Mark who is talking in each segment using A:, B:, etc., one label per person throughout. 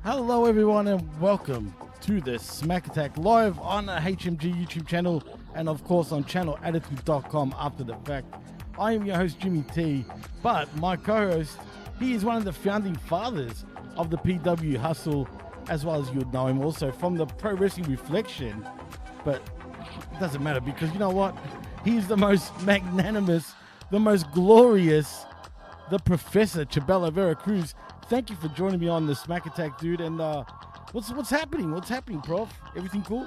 A: Hello everyone and welcome to the SmackATTACK live on the HMG YouTube channel and of course on channelattitude.com after the fact. I am your host Jimmy T, but my co-host, he is one of the founding fathers of the PW Hustle, as well as you would know him also from the Pro Wrestling Reflection, but it doesn't matter because you know what? He's the most magnanimous, the most glorious, the Professor Chabelo Vera Cruz. Thank you for joining me on the SmackATTACK, dude. And what's happening? What's happening, Prof? Everything cool?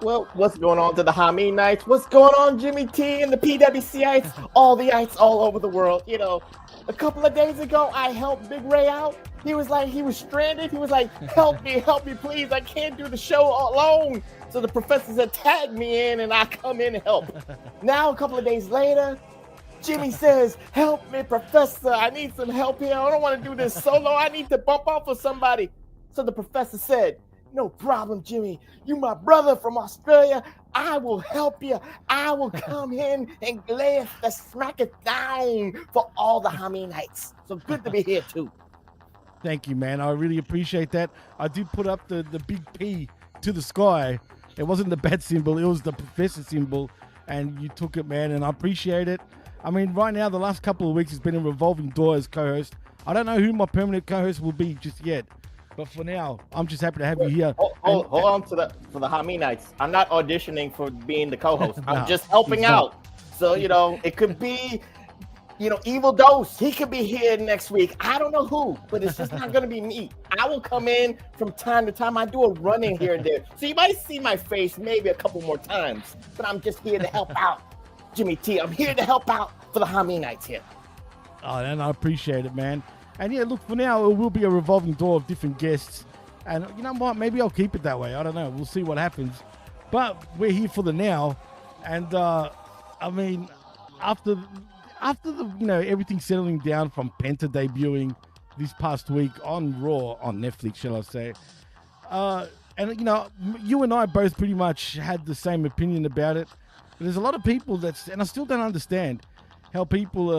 B: Well, what's going on to the Hamin Nights? What's going on, Jimmy T and the PWCites? All the ites all over the world. You know, a couple of days ago, I helped Big Ray out. He was stranded. He was like, help me, please. I can't do the show alone. So the professors had tagged me in and I come in and help. Now, a couple of days later, Jimmy says, help me, Professor. I need some help here. I don't want to do this solo. I need to bump off with somebody. So the professor said, no problem, Jimmy. You my brother from Australia. I will help you. I will come in and lay the smack it down for all the Hamin Nights. So good to be here, too.
A: Thank you, man. I really appreciate that. I did put up the big P to the sky. It wasn't the bat symbol. It was the professor symbol. And you took it, man, and I appreciate it. I mean, right now, the last couple of weeks has been a revolving door as co-host. I don't know who my permanent co-host will be just yet. But for now, I'm just happy to have you here.
B: Hold on for the Hamin Nights. I'm not auditioning for being the co-host. I'm just helping out. So, you know, it could be, you know, Evil Dose. He could be here next week. I don't know who, but it's just not going to be me. I will come in from time to time. I do a run-in here and there. So you might see my face maybe a couple more times, but I'm just here to help out. Jimmy T, I'm here to help out for the Hamin Nights here.
A: Oh, and I appreciate it, man. And yeah, look, for now, it will be a revolving door of different guests. And you know what? Maybe I'll keep it that way. I don't know. We'll see what happens. But we're here for the now. And, I mean, after the, you know, everything settling down from Penta debuting this past week on Raw, on Netflix, shall I say. And, you know, you and I both pretty much had the same opinion about it. But there's a lot of people and I still don't understand how people,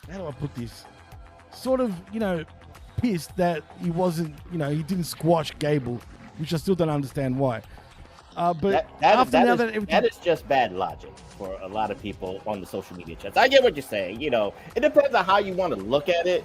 A: how do I put this? Sort of, you know, pissed that he wasn't, you know, he didn't squash Gable, which I still don't understand why. But
B: that is just bad logic for a lot of people on the social media chats. I get what you're saying. You know, it depends on how you want to look at it.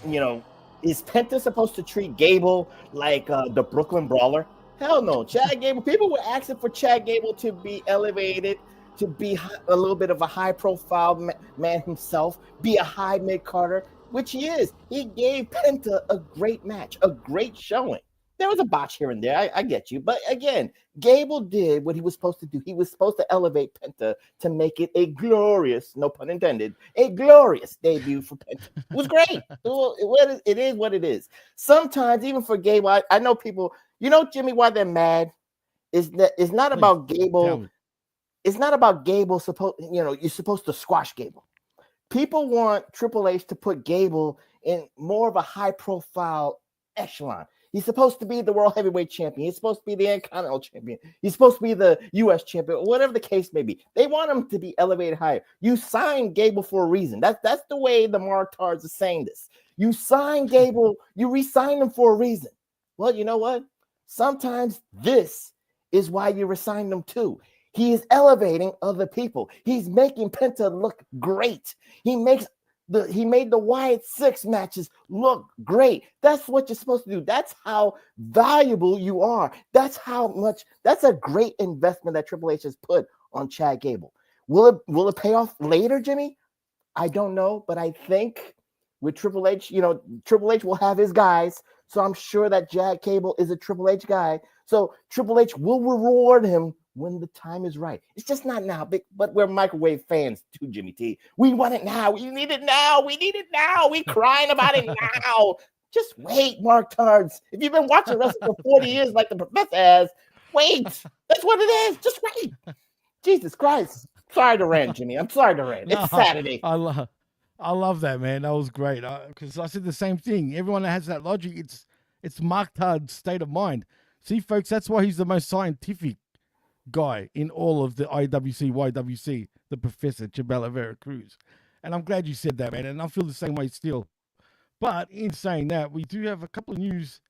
B: You know, is Penta supposed to treat Gable like the Brooklyn Brawler? Hell no. Chad Gable, people were asking for Chad Gable to be elevated, to be a little bit of a high-profile man himself, be a high mid-carder, which he is. He gave Penta a great match, a great showing. There was a botch here and there, I get you. But again, Gable did what he was supposed to do. He was supposed to elevate Penta to make it a glorious, no pun intended, a glorious debut for Penta. It was great. It is what it is. Sometimes, even for Gable, I know people, you know, Jimmy, why they're mad? It's not about Gable. It's not about Gable. You're supposed to squash Gable. People want Triple H to put Gable in more of a high-profile echelon. He's supposed to be the World Heavyweight Champion. He's supposed to be the Intercontinental Champion. He's supposed to be the U.S. Champion, whatever the case may be. They want him to be elevated higher. You signed Gable for a reason. That's the way the Martards are saying this. You sign Gable, you re-sign him for a reason. Well, you know what? Sometimes this is why you resign them too. He is elevating other people. He's making Penta look great. He made the Wyatt 6 matches look great. That's what you're supposed to do. That's how valuable you are. That's a great investment that Triple H has put on Chad Gable. Will it pay off later, Jimmy? I don't know, but I think with Triple H. You know, Triple H will have his guys, so I'm sure that Jag Cable is a Triple H guy. So Triple H will reward him when the time is right. It's just not now, but we're microwave fans too, Jimmy T. We want it now. We need it now. We need it now. We crying about it now. Just wait, Mark Tards. If you've been watching wrestling for 40 years like the professor has, wait. That's what it is. Just wait. Jesus Christ. Sorry to rant, Jimmy. I'm sorry to rant. It's Saturday.
A: I love that, man. That was great. Because I said the same thing. Everyone that has that logic, it's Mark Todd's state of mind. See, folks, that's why he's the most scientific guy in all of the IWC, YWC, the Professor Chabelo Vera Cruz. And I'm glad you said that, man. And I feel the same way still. But in saying that, we do have a couple of news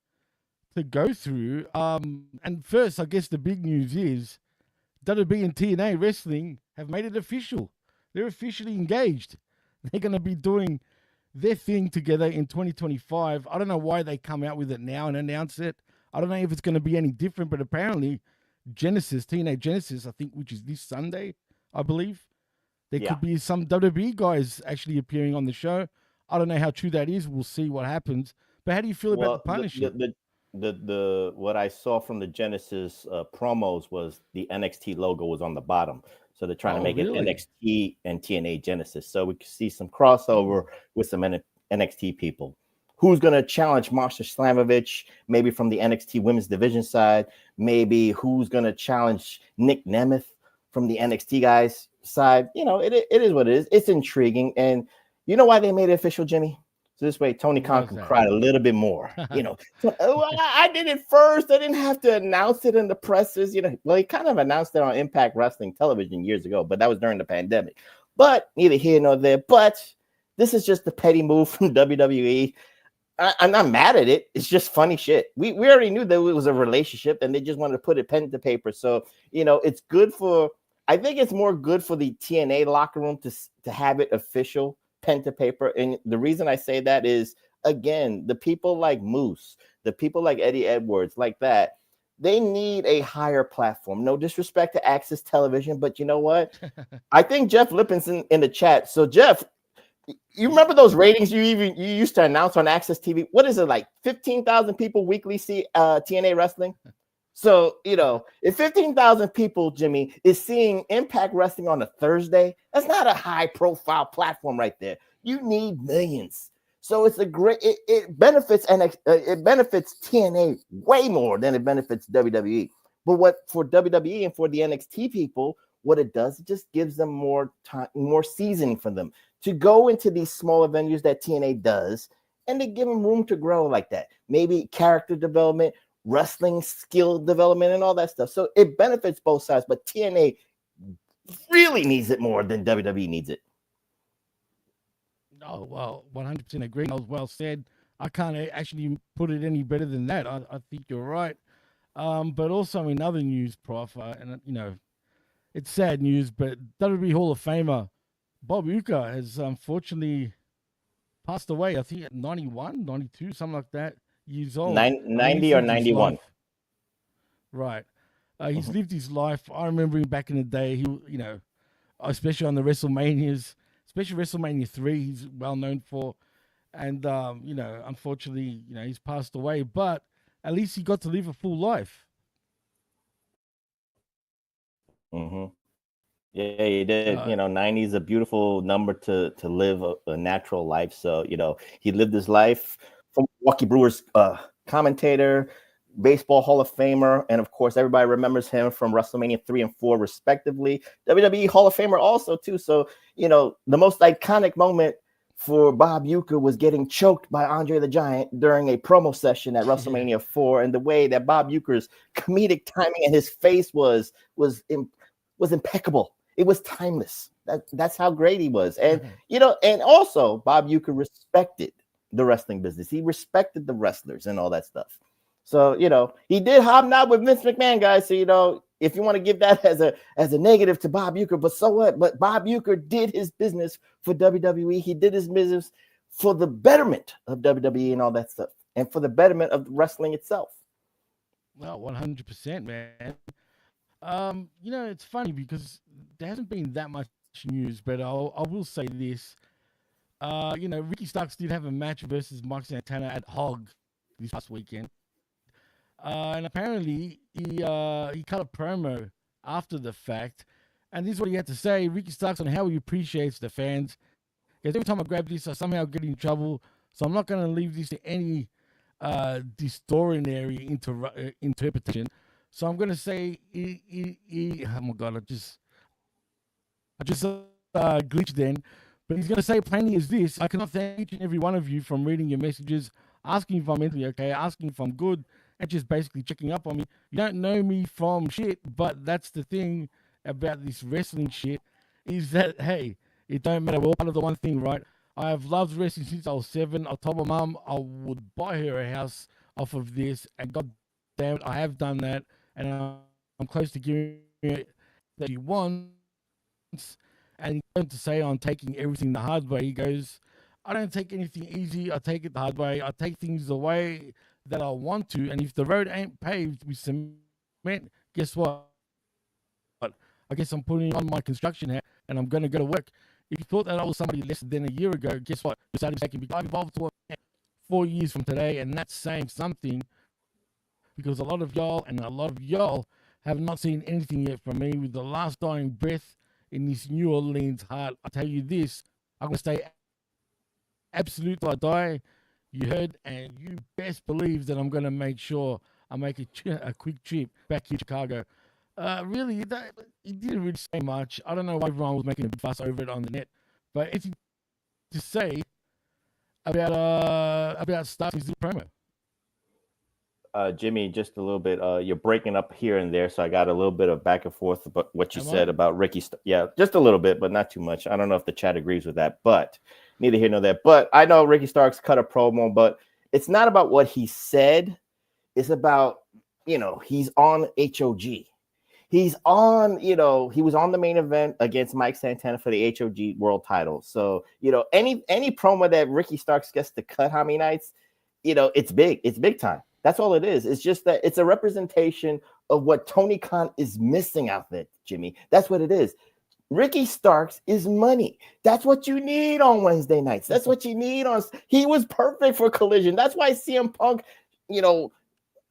A: to go through. And first, I guess the big news is WWE and TNA Wrestling have made it official. They're officially engaged. They're going to be doing their thing together in 2025. I don't know why they come out with it now and announce it. I don't know if it's going to be any different, but apparently TNA Genesis, I think, which is this Sunday, I believe, there could be some WWE guys actually appearing on the show. I don't know how true that is. We'll see what happens. But how do you feel about the partnership?
B: The what I saw from the Genesis promos was the NXT logo was on the bottom. So they're trying to make it NXT and TNA Genesis. So we can see some crossover with some NXT people. Who's going to challenge Marsha Slamovich, maybe from the NXT women's division side? Maybe who's going to challenge Nick Nemeth from the NXT guys side? You know, it is what it is. It's intriguing. And you know why they made it official, Jimmy? So this way, Tony Khan can cry a little bit more. You know, I did it first. I didn't have to announce it in the presses. You know, well, he kind of announced it on Impact Wrestling Television years ago, but that was during the pandemic. But neither here nor there. But this is just a petty move from WWE. I'm not mad at it. It's just funny shit. We already knew that it was a relationship, and they just wanted to put it pen to paper. So, you know, it's good for. I think it's more good for the TNA locker room to have it official. Pen to paper. And the reason I say that is, again, the people like Moose, the people like Eddie Edwards, like that, they need a higher platform. No disrespect to Access Television, but you know what? I think Jeff Lippen's in the chat. So Jeff, you remember those ratings you used to announce on Access TV? What is it, like 15,000 people weekly see TNA wrestling? So, you know, if 15,000 people, Jimmy, is seeing Impact Wrestling on a Thursday, that's not a high-profile platform right there. You need millions. So it's a great. It benefits it benefits TNA way more than it benefits WWE. But what for WWE and for the NXT people, what it does, it just gives them more time, more seasoning for them to go into these smaller venues that TNA does, and to give them room to grow like that. Maybe character development, wrestling skill development, and all that stuff. So it benefits both sides, but TNA really needs it more than WWE needs it.
A: Oh, well, 100% agree. That was well said. I can't actually put it any better than that. I think you're right. But also in other news, Prof, and you know, it's sad news, but WWE Hall of Famer Bob Uecker has unfortunately passed away. I think at 91, 92, something like that, years old.
B: 90 or 91.
A: Right. He's lived his life. I remember him back in the day. He, you know, especially on the WrestleManias, especially WrestleMania 3, he's well known for. And, you know, unfortunately, you know, he's passed away. But at least he got to live a full life.
B: Mm-hmm. Yeah, he did. You know, 90 is a beautiful number to live a natural life. So, you know, he lived his life from Milwaukee Brewers commentator, Baseball Hall of Famer, and of course, everybody remembers him from WrestleMania 3 and 4, respectively. WWE Hall of Famer also, too. So, you know, the most iconic moment for Bob Uecker was getting choked by Andre the Giant during a promo session at WrestleMania 4, and the way that Bob Uecker's comedic timing and his face was impeccable. It was timeless. That's how great he was. And, you know, and also Bob Uecker respected the wrestling business. He respected the wrestlers and all that stuff. So, you know, he did hobnob with Vince McMahon, guys. So, you know, if you want to give that as a negative to Bob Uecker, but so what? But Bob Uecker did his business for WWE. He did his business for the betterment of WWE and all that stuff, and for the betterment of wrestling itself.
A: Well, 100%, man. You know, it's funny because there hasn't been that much news, but I will say this. Ricky Starks did have a match versus Mike Santana at Hog this past weekend. And apparently he cut a promo after the fact. And this is what he had to say. Ricky Starks on how he appreciates the fans. Because every time I grab this, I somehow get in trouble. So I'm not going to leave this to any distortionary interpretation. So I'm going to say, oh my God, I just glitched then. But he's going to say plainly as this: I cannot thank each and every one of you from reading your messages, asking if I'm mentally okay, asking if I'm good, and just basically checking up on me. You don't know me from shit, but that's the thing about this wrestling shit, is that, hey, it don't matter. We're all part of the one thing, right? I have loved wrestling since I was 7. I told my mum I would buy her a house off of this, and God damn it, I have done that, and I'm close to giving her that she wants. And he went to say I'm taking everything the hard way. He goes, I don't take anything easy. I take it the hard way. I take things the way that I want to. And if the road ain't paved with cement, guess what? I guess I'm putting on my construction hat and I'm going to go to work. If you thought that I was somebody less than a year ago, guess what? You're sadly mistaken, because I've evolved to 4 years from today, and that's saying something, because a lot of y'all have not seen anything yet from me. With the last dying breath in this New Orleans heart, I tell you this, I'm going to stay absolute till I die. You heard, and you best believe that I'm going to make sure I make a quick trip back here to Chicago. Really, he didn't really say much. I don't know why everyone was making a big fuss over it on the net, but it's to say about starting the promo.
B: Jimmy, just a little bit. You're breaking up here and there, so I got a little bit of back and forth about what you said about Ricky. Yeah, just a little bit, but not too much. I don't know if the chat agrees with that, but neither here nor there. But I know Ricky Starks cut a promo, but it's not about what he said. It's about, he's on HOG. He's on, he was on the main event against Mike Santana for the HOG world title. So, any promo that Ricky Starks gets to cut, how many nights, it's big. It's big time. That's all it is. It's just that it's a representation of what Tony Khan is missing out there, Jimmy. That's what it is. Ricky Starks is money. That's what you need on Wednesday nights. That's what you need on. He was perfect for Collision. That's why CM Punk,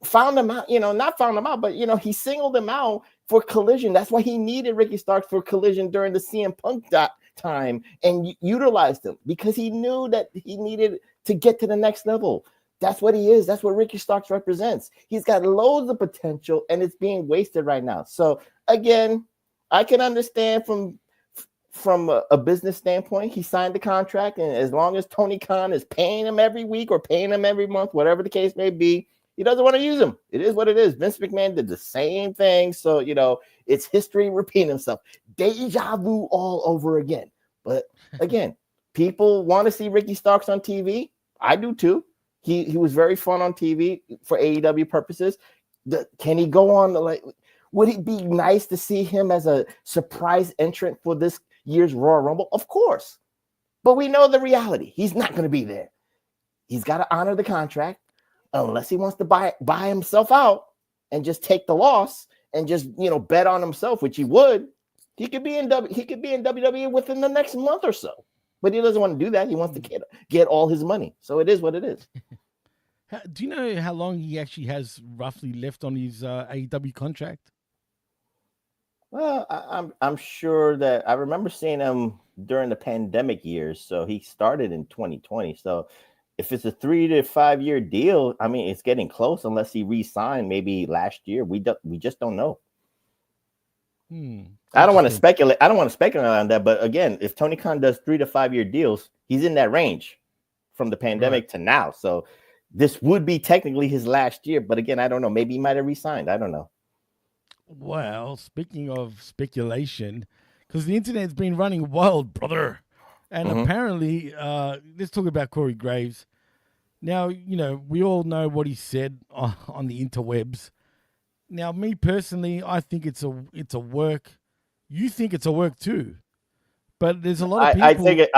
B: found him out, not found him out, but, he singled him out for Collision. That's why he needed Ricky Starks for Collision during the CM Punk time and utilized him, because he knew that he needed to get to the next level. That's what he is. That's what Ricky Starks represents. He's got loads of potential, and it's being wasted right now. So, again, I can understand from a business standpoint, he signed the contract, and as long as Tony Khan is paying him every week or paying him every month, whatever the case may be, he doesn't want to use him. It is what it is. Vince McMahon did the same thing. So, it's history repeating itself. Deja vu all over again. But again, people want to see Ricky Starks on TV. I do too. He was very fun on TV for AEW purposes. Can he go on? Would it be nice to see him as a surprise entrant for this year's Royal Rumble? Of course. But we know the reality. He's not going to be there. He's got to honor the contract. Unless he wants to buy himself out and just take the loss and just bet on himself, which he would, he could be in WWE within the next month or so. But he doesn't want to do that. He wants to get all his money. So it is what it is.
A: Do you know how long he actually has roughly left on his AEW contract?
B: Well, I'm sure that I remember seeing him during the pandemic years. So he started in 2020. So if it's a 3 to 5 year deal, I mean, it's getting close unless he re-signed maybe last year. We just don't know. I don't want to speculate. I don't want to speculate on that. But again, if Tony Khan does 3 to 5 year deals, he's in that range from the pandemic to now. So this would be technically his last year. But again, I don't know. Maybe he might have re-signed. I don't know.
A: Well, speaking of speculation, because the internet's been running wild, brother. And apparently, let's talk about Corey Graves. Now, we all know what he said on the interwebs. Now, me personally, I think it's a work. You think it's a work too, but there's a lot of people.
B: I think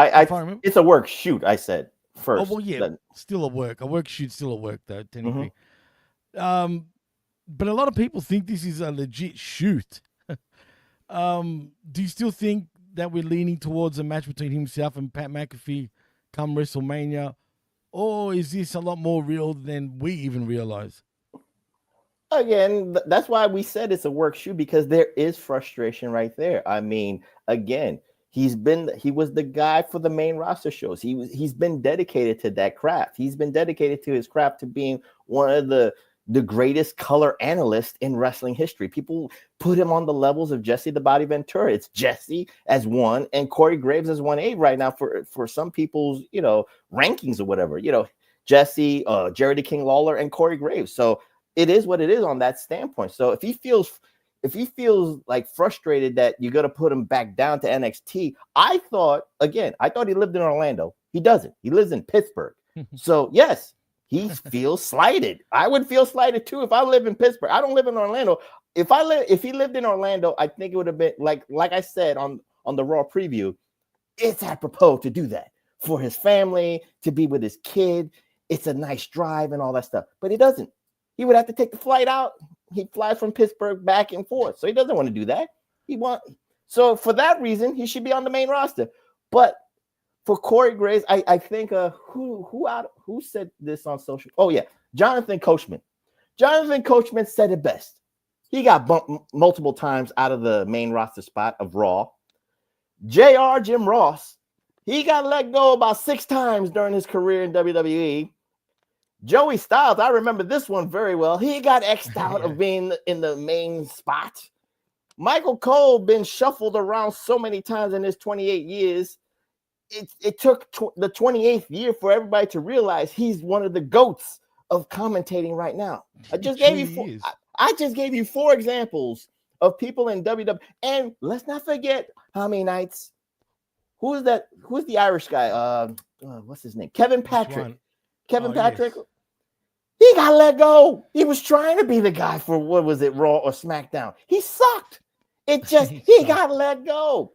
B: it's a work shoot. I said first.
A: Oh well, yeah, still a work. A work shoot, still a work though, technically. But a lot of people think this is a legit shoot. Do you still think that we're leaning towards a match between himself and Pat McAfee come WrestleMania, or is this a lot more real than we even realize?
B: Again, that's why we said it's a work shoot, because there is frustration right there. I mean, again, he was the guy for the main roster shows. He's been dedicated to that craft. He's been dedicated to his craft, to being one of the greatest color analysts in wrestling history. People put him on the levels of Jesse the Body Ventura. It's Jesse as 1 and Corey Graves as 1A right now for some people's, rankings or whatever. Jesse, Jerry the King Lawler, and Corey Graves. So it is what it is on that standpoint. So if he feels like frustrated that you're going to put him back down to NXT, I thought he lived in Orlando. He doesn't. He lives in Pittsburgh. So yes, he feels slighted. I would feel slighted too if I live in Pittsburgh. I don't live in Orlando. If he lived in Orlando, I think it would have been like I said on the Raw preview, it's apropos to do that for his family, to be with his kid. It's a nice drive and all that stuff. But he doesn't. He would have to take the flight out. He flies from Pittsburgh back and forth. So he doesn't want to do that. So for that reason, he should be on the main roster. But for Corey Graves, I think who said this on social? Oh yeah, Jonathan Coachman. Jonathan Coachman said it best. He got bumped multiple times out of the main roster spot of Raw. JR Jim Ross, he got let go about 6 times during his career in WWE. Joey Styles, I remember this one very well. He got X'd out of being in the main spot. Michael Cole been shuffled around so many times in his 28 years. It took the 28th year for everybody to realize he's one of the GOATs of commentating right now. I just gave you 4 examples of people in WWE. And let's not forget Hamin Nights. Who's that? Who's the Irish guy? What's his name? Kevin Patrick. Kevin Patrick. Yes. He got let go. He was trying to be the guy for what was it, Raw or SmackDown. He sucked. He got let go.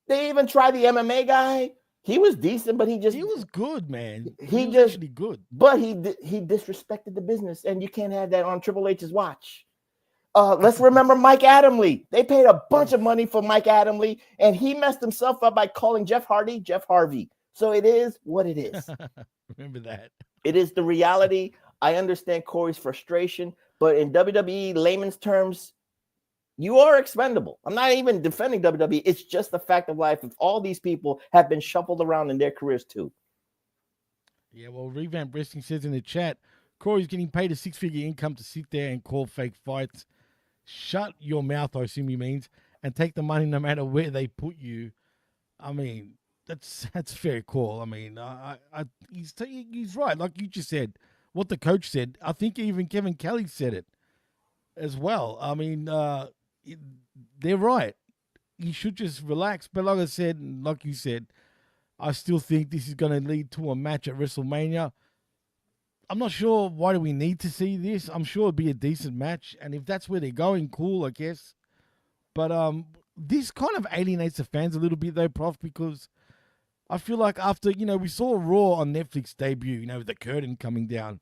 B: They even tried the MMA guy. He was decent, but he
A: was good, man.
B: He was actually good. But he disrespected the business, and you can't have that on Triple H's watch. Let's remember Mike Adamle. They paid a bunch of money for Mike Adamle, and he messed himself up by calling Jeff Hardy Jeff Harvey. So it is what it is.
A: Remember that.
B: It is the reality. I understand Corey's frustration, but in WWE layman's terms, you are expendable. I'm not even defending WWE. It's just the fact of life. If all these people have been shuffled around in their careers too.
A: Yeah, well, Revamp Wrestling says in the chat, Corey's getting paid a 6-figure income to sit there and call fake fights. Shut your mouth, I assume he means, and take the money no matter where they put you. I mean, that's fair call. I mean, he's right. Like you just said, what the coach said. I think even Kevin Kelly said it as well. I mean, they're right. You should just relax. But like I said, and like you said, I still think this is going to lead to a match at WrestleMania. I'm not sure why do we need to see this. I'm sure it'd be a decent match. And if that's where they're going, cool, I guess. But this kind of alienates the fans a little bit though, Prof, because I feel like after, we saw Raw on Netflix debut, with the curtain coming down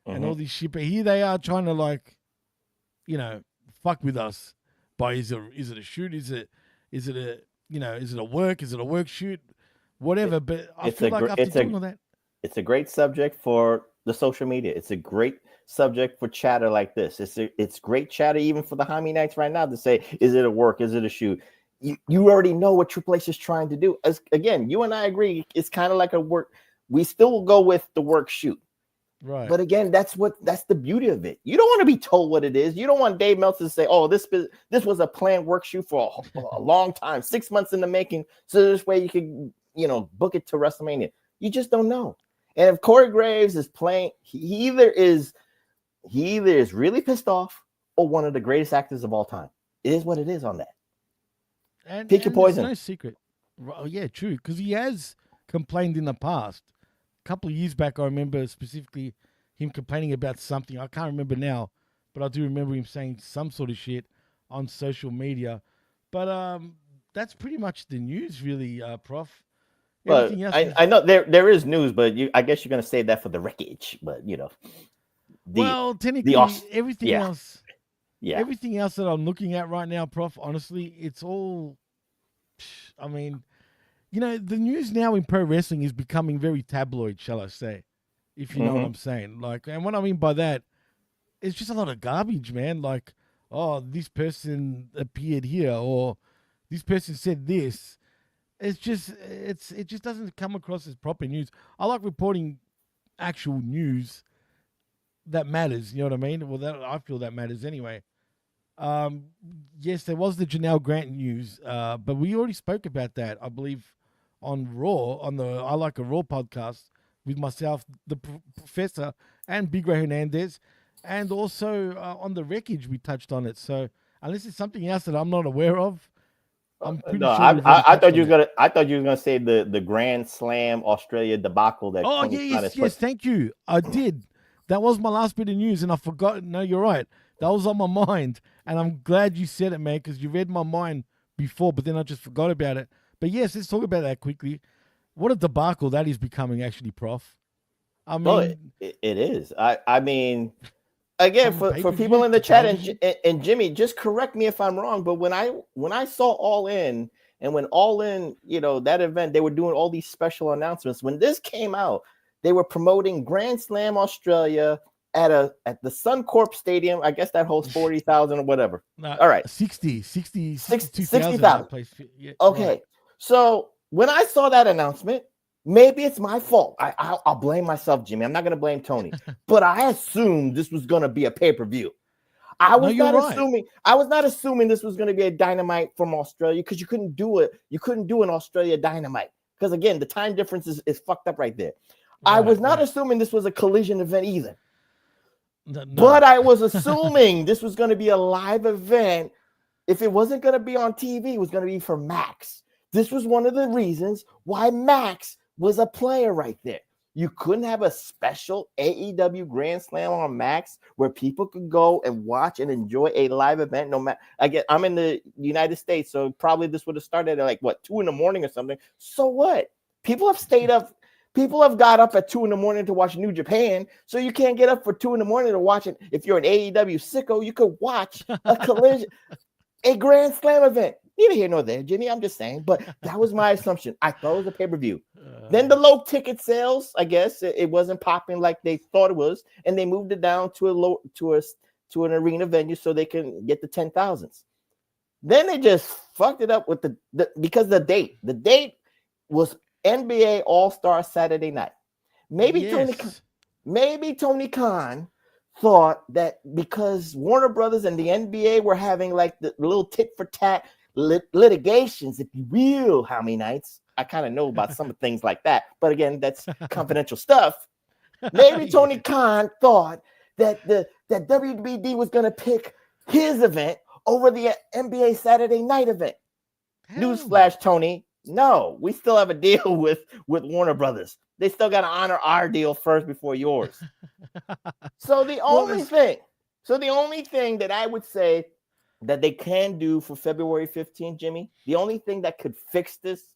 A: and all this shit. But here they are trying to fuck with us by is it a shoot? Is it a work? Is it a work shoot? Whatever. But I feel like after doing all that.
B: It's a great subject for the social media. It's a great subject for chatter like this. It's great chatter even for the Hamin Nights right now to say, is it a work? Is it a shoot? You already know what Triple H is trying to do. Again, you and I agree. It's kind of like a work. We still will go with the work shoot.
A: Right.
B: But again, that's the beauty of it. You don't want to be told what it is. You don't want Dave Meltzer to say, oh, this was a planned work shoot for a long time, 6 months in the making. So this way you can, book it to WrestleMania. You just don't know. And if Corey Graves is playing, he either is really pissed off or one of the greatest actors of all time. It is what it is on that.
A: And
B: pick your poison.
A: There's no secret. Oh, yeah, true. Because he has complained in the past. A couple of years back, I remember specifically him complaining about something. I can't remember now, but I do remember him saying some sort of shit on social media. But that's pretty much the news, really, Prof.
B: But I know there is news, but I guess you're going to save that for the wreckage. But
A: technically, everything else. Yeah. Everything else that I'm looking at right now, Prof, honestly, it's all, I mean, The news now in pro wrestling is becoming very tabloid, shall I say, if you know what I'm saying. Like, and what I mean by that, it's just a lot of garbage, man. Like, oh, this person appeared here, or this person said this. It just doesn't come across as proper news. I like reporting actual news that matters. You know what I mean? Well, I feel that matters anyway. Yes, there was the Janelle Grant news, but we already spoke about that, I believe, on Raw, on the I Like a Raw podcast with myself, the Professor, and Big Ray Hernandez, and also on the Wreckage we touched on it. So unless it's something else that I'm not aware of, I'm pretty
B: No,
A: sure.
B: I thought you were gonna say the Grand Slam Australia debacle that.
A: Oh,
B: Tony
A: yes, thank you. I did. That was my last bit of news, and I forgot. No, you're right. That was on my mind, and I'm glad you said it, man, because you read my mind before, but then I just forgot about it. But yes, let's talk about that quickly. What a debacle that is becoming, actually, Prof. I mean,
B: it is. I mean, again, for people in the chat, and Jimmy, just correct me if I'm wrong, but when I saw All In, and when All In, that event, they were doing all these special announcements. When this came out, they were promoting Grand Slam Australia at the Suncorp Stadium. I guess that holds 40,000 or whatever. All right.
A: 60,000.
B: Yeah, okay. Right. So when I saw that announcement, maybe it's my fault. I'll blame myself, Jimmy. I'm not going to blame Tony, but I assumed this was going to be a pay-per-view. I was not assuming this was going to be a Dynamite from Australia, because you couldn't do it. You couldn't do an Australia Dynamite because, again, the time difference is fucked up right there. Right, I was not assuming this was a Collision event either. No. But I was assuming this was going to be a live event. If it wasn't going to be on TV, it was going to be for Max. This was one of the reasons why Max was a player right there. You couldn't have a special AEW Grand Slam on Max where people could go and watch and enjoy a live event. No matter, again, I'm in the United States, so probably this would have started at 2 a.m. or something. So what? People have stayed up. People have got up at 2 a.m. to watch New Japan, so you can't get up for 2 a.m. to watch it. If you're an AEW sicko, you could watch a Collision, a Grand Slam event. Neither here nor there, Jimmy. I'm just saying, but that was my assumption. I thought it was a pay-per-view. Then the low ticket sales, I guess it wasn't popping like they thought it was, and they moved it down to an arena venue so they can get the 10,000s. Then they just fucked it up with because the date. The date was NBA All-Star Saturday night. Maybe Tony Khan thought that because Warner Brothers and the NBA were having the little tit for tat litigations, if you will, how many nights? I kind of know about some of things like that, but again, that's confidential stuff. Maybe Tony Khan thought that that WBD was going to pick his event over the NBA Saturday night event. Newsflash, Tony. No, we still have a deal with Warner Brothers. They still got to honor our deal first before yours. So the only thing that I would say that they can do for February 15th, Jimmy, the only thing that could fix this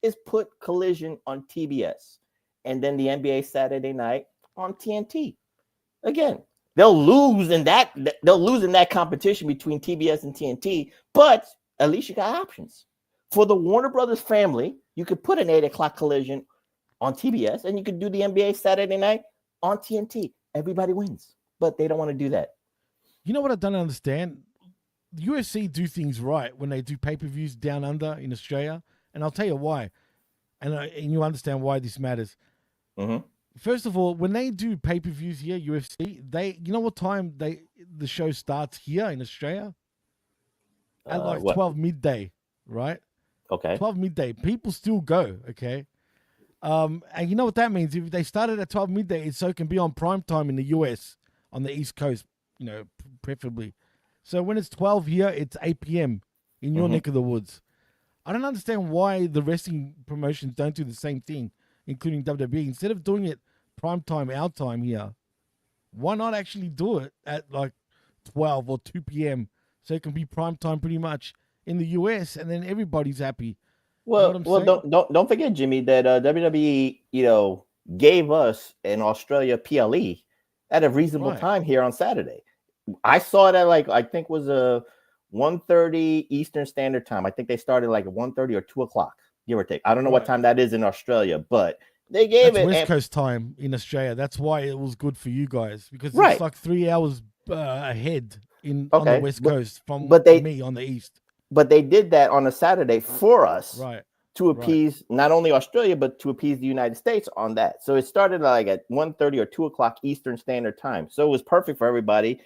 B: is put Collision on TBS and then the NBA Saturday night on TNT. Again, they'll lose in that competition between TBS and TNT, but at least you got options. For the Warner Brothers family, you could put an 8 o'clock Collision on TBS and you could do the NBA Saturday night on TNT. Everybody wins, but they don't want to do that.
A: You know what I don't understand? The UFC do things right when they do pay-per-views down under in Australia, and I'll tell you why. And you understand why this matters.
B: Mm-hmm.
A: First of all, when they do pay-per-views here, UFC, you know what time the show starts here in Australia? At 12 midday, right?
B: Okay.
A: 12 midday. People still go, okay? And you know what that means? If they started at 12 midday, so it can be on prime time in the US on the East Coast, preferably. So when it's 12 here, it's 8 p.m. in your neck of the woods. I don't understand why the wrestling promotions don't do the same thing, including WWE. Instead of doing it prime time, our time here, why not actually do it at 12 or 2 p.m. so it can be prime time pretty much in the US, and then everybody's happy.
B: Well, don't forget, Jimmy, that WWE, gave us in Australia PLE at a reasonable time here on Saturday. I saw it at I think was a 1:30 Eastern Standard Time. I think they started at 1:30 or 2 o'clock. give or take. I don't know what time that is in Australia, but they gave
A: That's
B: it
A: West Coast time in Australia. That's why it was good for you guys, because
B: Right.
A: it's like 3 hours ahead on the West Coast from me on the East.
B: But they did that on a Saturday for us,
A: right,
B: to appease not only Australia, but to appease the United States on that. So it started like at 1:30 or 2 o'clock Eastern Standard Time. So it was perfect for everybody.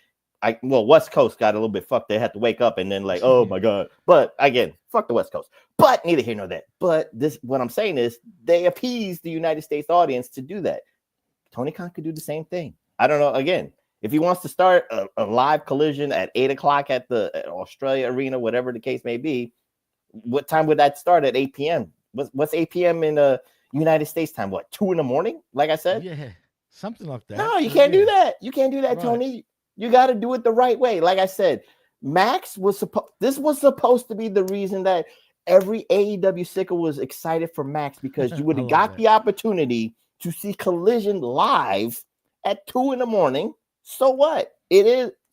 B: West Coast got a little bit fucked. They had to wake up and then like, oh my God. But again, fuck the West Coast. But neither here nor there. But what I'm saying is they appeased the United States audience to do that. Tony Khan could do the same thing. I don't know. Again, if he wants to start a live collision at 8 o'clock at the Australia arena, whatever the case may be, what time would that start at 8 p.m.? What's 8 p.m. in the United States time? What, 2 in.the morning? Like I said?
A: Yeah, something like that.
B: No, you can't do that. You can't do that, Tony. You got to do it the right way. Like I said, Max this was supposed to be the reason that every AEW sicker was excited for Max, because you would have got the opportunity to see Collision live at 2 in.the morning. So what?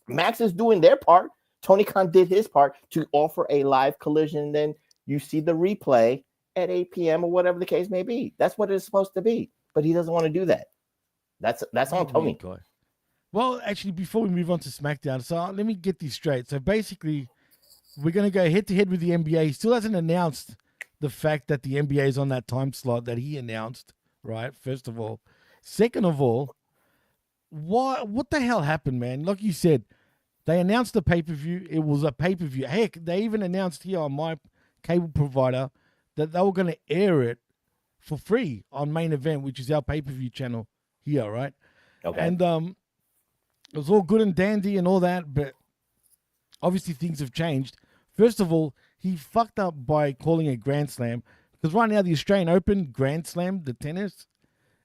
B: Max is doing their part. Tony Khan did his part to offer a live Collision. Then you see the replay at 8 p.m. or whatever the case may be. That's what it's supposed to be. But he doesn't want to do that. That's on Tony.
A: Well, actually, before we move on to SmackDown, so let me get this straight. So basically, we're going to go head-to-head with the NBA. He still hasn't announced the fact that the NBA is on that time slot that he announced, right? First of all. Second of all, what the hell happened, man? Like you said, they announced the pay-per-view. It was a pay-per-view. Heck, they even announced here on my cable provider that they were going to air it for free on Main Event, which is our pay-per-view channel here, right?
B: Okay.
A: And it was all good and dandy and all that, but obviously things have changed. First of all, he fucked up by calling it Grand Slam, because right now the Australian Open Grand Slam, the tennis,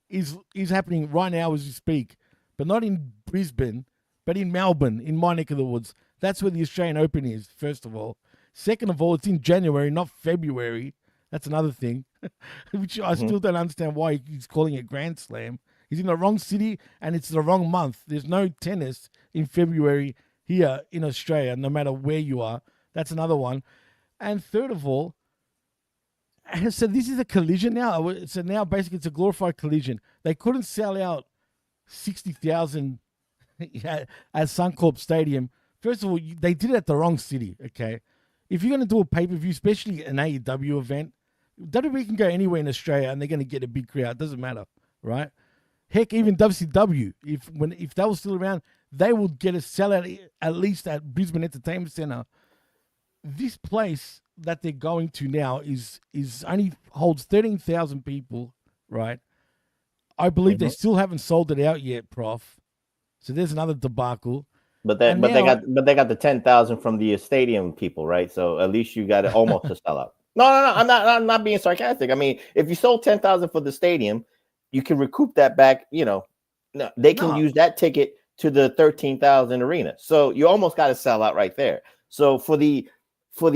A: is happening right now as we speak, but not in Brisbane, but in Melbourne, in my neck of the woods. That's where the Australian Open is, first of all. Second of all, it's in January, not February. That's another thing, which I still don't understand why he's calling it Grand Slam. He's in the wrong city, and it's the wrong month. There's no tennis in February here in Australia, no matter where you are. That's another one. And third of all, so this is a collision now. So now basically it's a glorified collision. They couldn't sell out 60,000 at Suncorp Stadium. First of all, they did it at the wrong city, okay? If you're going to do a pay-per-view, especially an AEW event, WWE can go anywhere in Australia and they're going to get a big crowd. It doesn't matter, right? Heck, even WCW, if that was still around, they would get a sellout at least at Brisbane Entertainment Centre. This place that they're going to now is only holds 13,000 people, right? I believe they still haven't sold it out yet, Prof. So there's another debacle.
B: But they got the 10,000 from the stadium people, right? So at least you got it almost to sell out. No, I'm not being sarcastic. I mean, if you sold 10,000 for the stadium, you can recoup that back. They can use that ticket to the 13,000 arena. So you almost got to sell out right there. So for the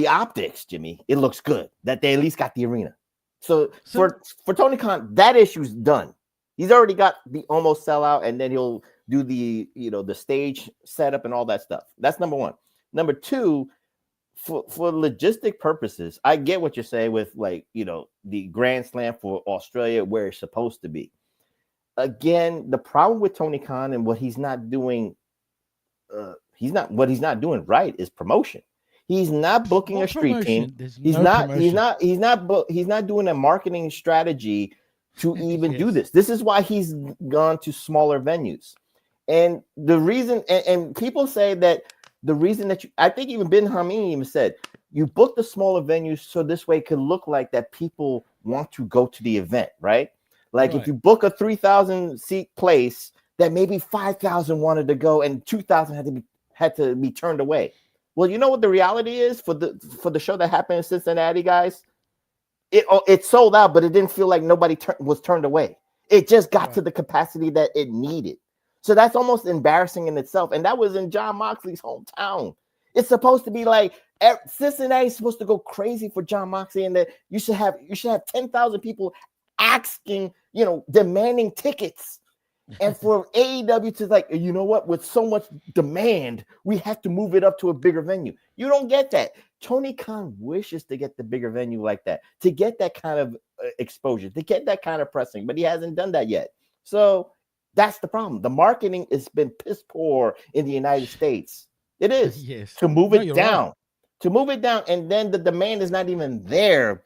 B: optics, Jimmy, it looks good that they at least got the arena. So for Tony Khan, that issue's done. He's already got the almost sellout, and then he'll do the stage setup and all that stuff. That's number one. Number two, for logistic purposes, I get what you're saying with the Grand Slam for Australia where it's supposed to be. Again, the problem with Tony Khan and what he's not doing, he's not doing right is promotion. He's not booking a street team. He's not doing a marketing strategy to even do this. This is why he's gone to smaller venues. And the reason, and people say that the reason that I think even Ben Hamin even said, you book the smaller venues so this way it could look like that people want to go to the event, right? Like if you book a 3,000 seat place, that maybe 5,000 wanted to go and 2,000 had to be turned away. Well, you know what the reality is for the show that happened in Cincinnati, guys? It sold out, but it didn't feel like nobody was turned away. It just got to the capacity that it needed. So that's almost embarrassing in itself. And that was in Jon Moxley's hometown. It's supposed to be like Cincinnati's supposed to go crazy for Jon Moxley, and that you should have 10,000 people asking, demanding tickets. And for AEW to like, you know what, with so much demand, we have to move it up to a bigger venue. You don't get that. Tony Khan wishes to get the bigger venue like that, to get that kind of exposure, to get that kind of pressing, but he hasn't done that yet. So that's the problem. The marketing has been piss poor in the United States. It is.
A: Yes.
B: To move it down.
A: Right.
B: To move it down, and then the demand is not even there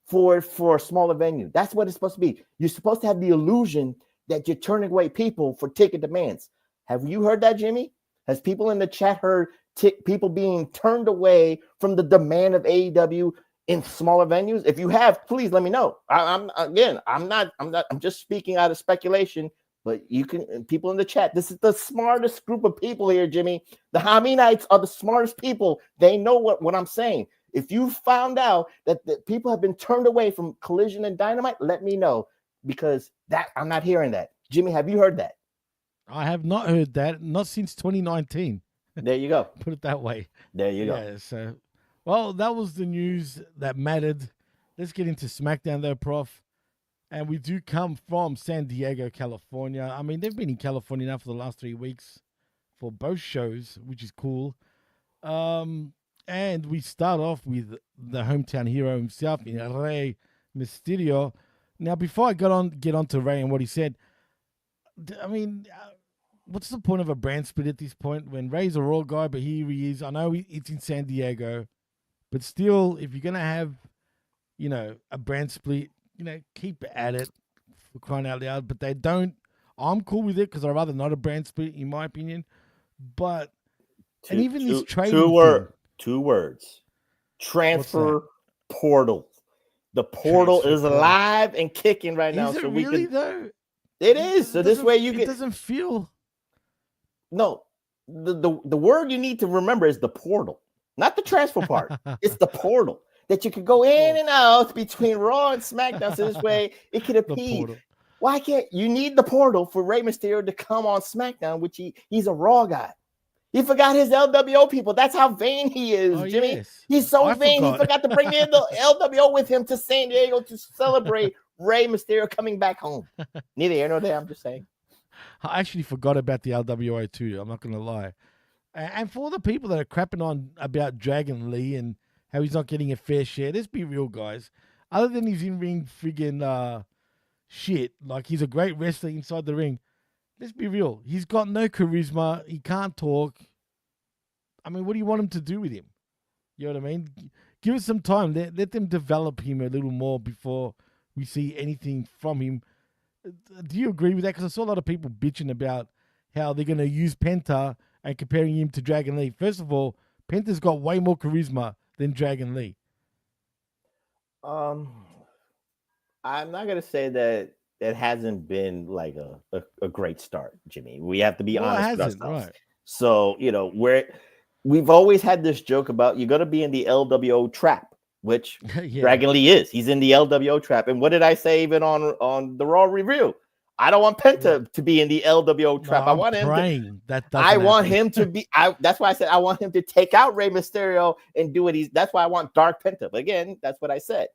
B: for a smaller venue. That's what it's supposed to be. You're supposed to have the illusion that you're turning away people for ticket demands. Have you heard that, Jimmy? Has people in the chat heard people being turned away from the demand of AEW in smaller venues? If you have, please let me know. I'm just speaking out of speculation, but you can, people in the chat, this is the smartest group of people here, Jimmy. The Haminites are the smartest people. They know what I'm saying. If you found out that people have been turned away from Collision and Dynamite, let me know, because that I'm not hearing that. Jimmy, have you heard that?
A: I have not heard that, not since 2019.
B: There you go.
A: Put it that way.
B: There you go.
A: Yeah, so, well, that was the news that mattered. Let's get into SmackDown, though, Prof. And we do come from San Diego, California. I mean, they've been in California now for the last 3 weeks for both shows, which is cool. And we start off with the hometown hero himself, Rey Mysterio. Now, before I get on to Rey and what he said, I mean, what's the point of a brand split at this point when Rey's a Raw guy, but here he is. I know it's in San Diego, but still, if you're going to have, a brand split, keep at it, for crying out loud. But they don't. I'm cool with it because I'd rather not a brand split, in my opinion. But, and even this trading
B: two words. Transfer portal. The portal is alive and kicking right now.
A: Is it
B: so
A: really,
B: we can,
A: though?
B: It is. So this way you get.
A: It doesn't feel.
B: No, the word you need to remember is the portal, not the transfer part. It's the portal that you could go in and out between Raw and SmackDown. So this way it could appease. Why can't you need the portal for Rey Mysterio to come on SmackDown, which he's a Raw guy. He forgot his LWO people. That's how vain he is, Jimmy. Yes. He's so vain. He forgot to bring in the LWO with him to San Diego to celebrate Rey Mysterio coming back home. Neither here nor there, I'm just saying.
A: I actually forgot about the LWO too. I'm not going to lie. And for all the people that are crapping on about Dragon Lee and how he's not getting a fair share, let's be real, guys. Other than his in-ring friggin' shit, like he's a great wrestler inside the ring, let's be real. He's got no charisma. He can't talk. I mean, what do you want him to do with him? You know what I mean? Give us some time. Let them develop him a little more before we see anything from him. Do you agree with that? Because I saw a lot of people bitching about how they're going to use Penta and comparing him to Dragon Lee. First of all, Penta's got way more charisma than Dragon Lee.
B: I'm not going to say that it hasn't been like a great start, Jimmy. We have to be honest with ourselves. Right. So, we've always had this joke about you're going to be in the LWO trap, which Dragon Lee is. He's in the LWO trap. And what did I say even on the Raw review? I don't want Penta to be in the LWO trap.
A: No,
B: I want him to be. That's why I said I want him to take out Rey Mysterio and do what that's why I want Dark Penta. But again, that's what I said.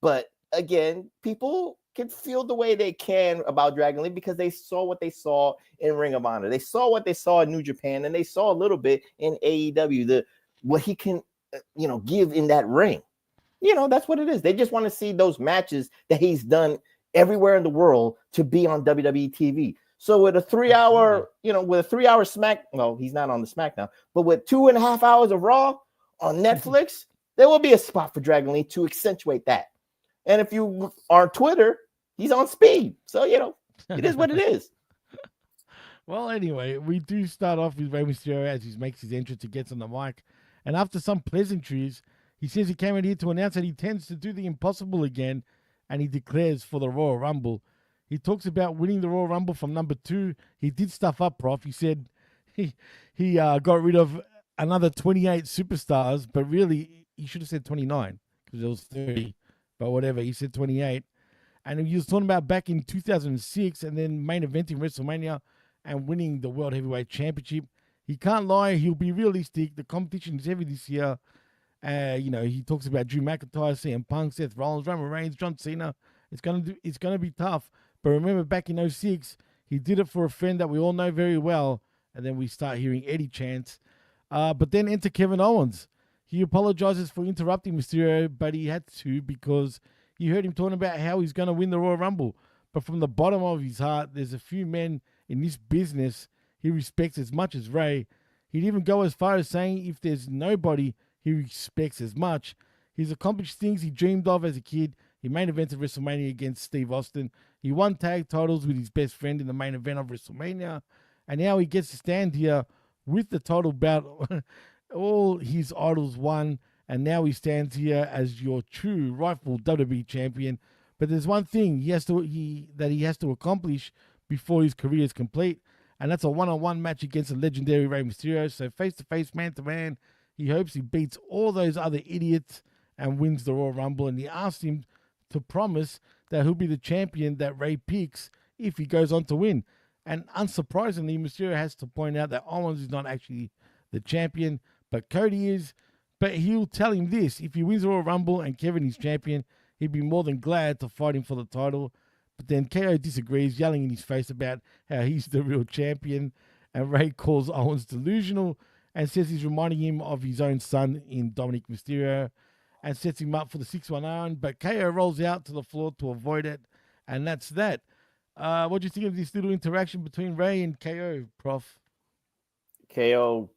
B: But again, people can feel the way they can about Dragon Lee because they saw what they saw in Ring of Honor. They saw what they saw in New Japan, and they saw a little bit in AEW, what he can, give in that ring. That's what it is. They just want to see those matches that he's done everywhere in the world to be on WWE TV. So with a 3-hour, he's not on the SmackDown, but with 2.5 hours of Raw on Netflix, there will be a spot for Dragon Lee to accentuate that. And if you are on Twitter, he's on speed. So, it is what it is.
A: Well, anyway, we do start off with Rey Mysterio as he makes his entrance, he gets on the mic. And after some pleasantries, he says he came in here to announce that he intends to do the impossible again, and he declares for the Royal Rumble. He talks about winning the Royal Rumble from number 2. He did stuff up, Prof. He said he got rid of another 28 superstars, but really he should have said 29 because it was 30. But whatever, he said 28. And he was talking about back in 2006 and then main eventing WrestleMania and winning the World Heavyweight Championship. He can't lie. He'll be realistic. The competition is heavy this year. He talks about Drew McIntyre, CM Punk, Seth Rollins, Roman Reigns, John Cena. It's gonna be tough. But remember, back in 2006, He did it for a friend that we all know very well. And then we start hearing Eddie chants. But then enter Kevin Owens. He apologizes for interrupting Mysterio, but he had to because you heard him talking about how he's going to win the Royal Rumble. But from the bottom of his heart, there's a few men in this business he respects as much as Ray. He'd even go as far as saying if there's nobody he respects as much, he's accomplished things he dreamed of as a kid. He main evented WrestleMania against Steve Austin. He won tag titles with his best friend in the main event of WrestleMania. And now he gets to stand here with the title bout. All his idols won. And now he stands here as your true rightful WWE champion. But there's one thing he has to accomplish before his career is complete. And that's a one-on-one match against the legendary Rey Mysterio. So face-to-face, man-to-man, he hopes he beats all those other idiots and wins the Royal Rumble. And he asked him to promise that he'll be the champion that Ray picks if he goes on to win. And unsurprisingly, Mysterio has to point out that Owens is not actually the champion, but Cody is. But he'll tell him this: if he wins the Royal Rumble and Kevin is champion, he'd be more than glad to fight him for the title. But then KO disagrees, yelling in his face about how he's the real champion. And Ray calls Owens delusional and says he's reminding him of his own son in Dominic Mysterio and sets him up for the 619. But KO rolls out to the floor to avoid it. And that's that. What do you think of this little interaction between Ray and KO, Prof?
B: KO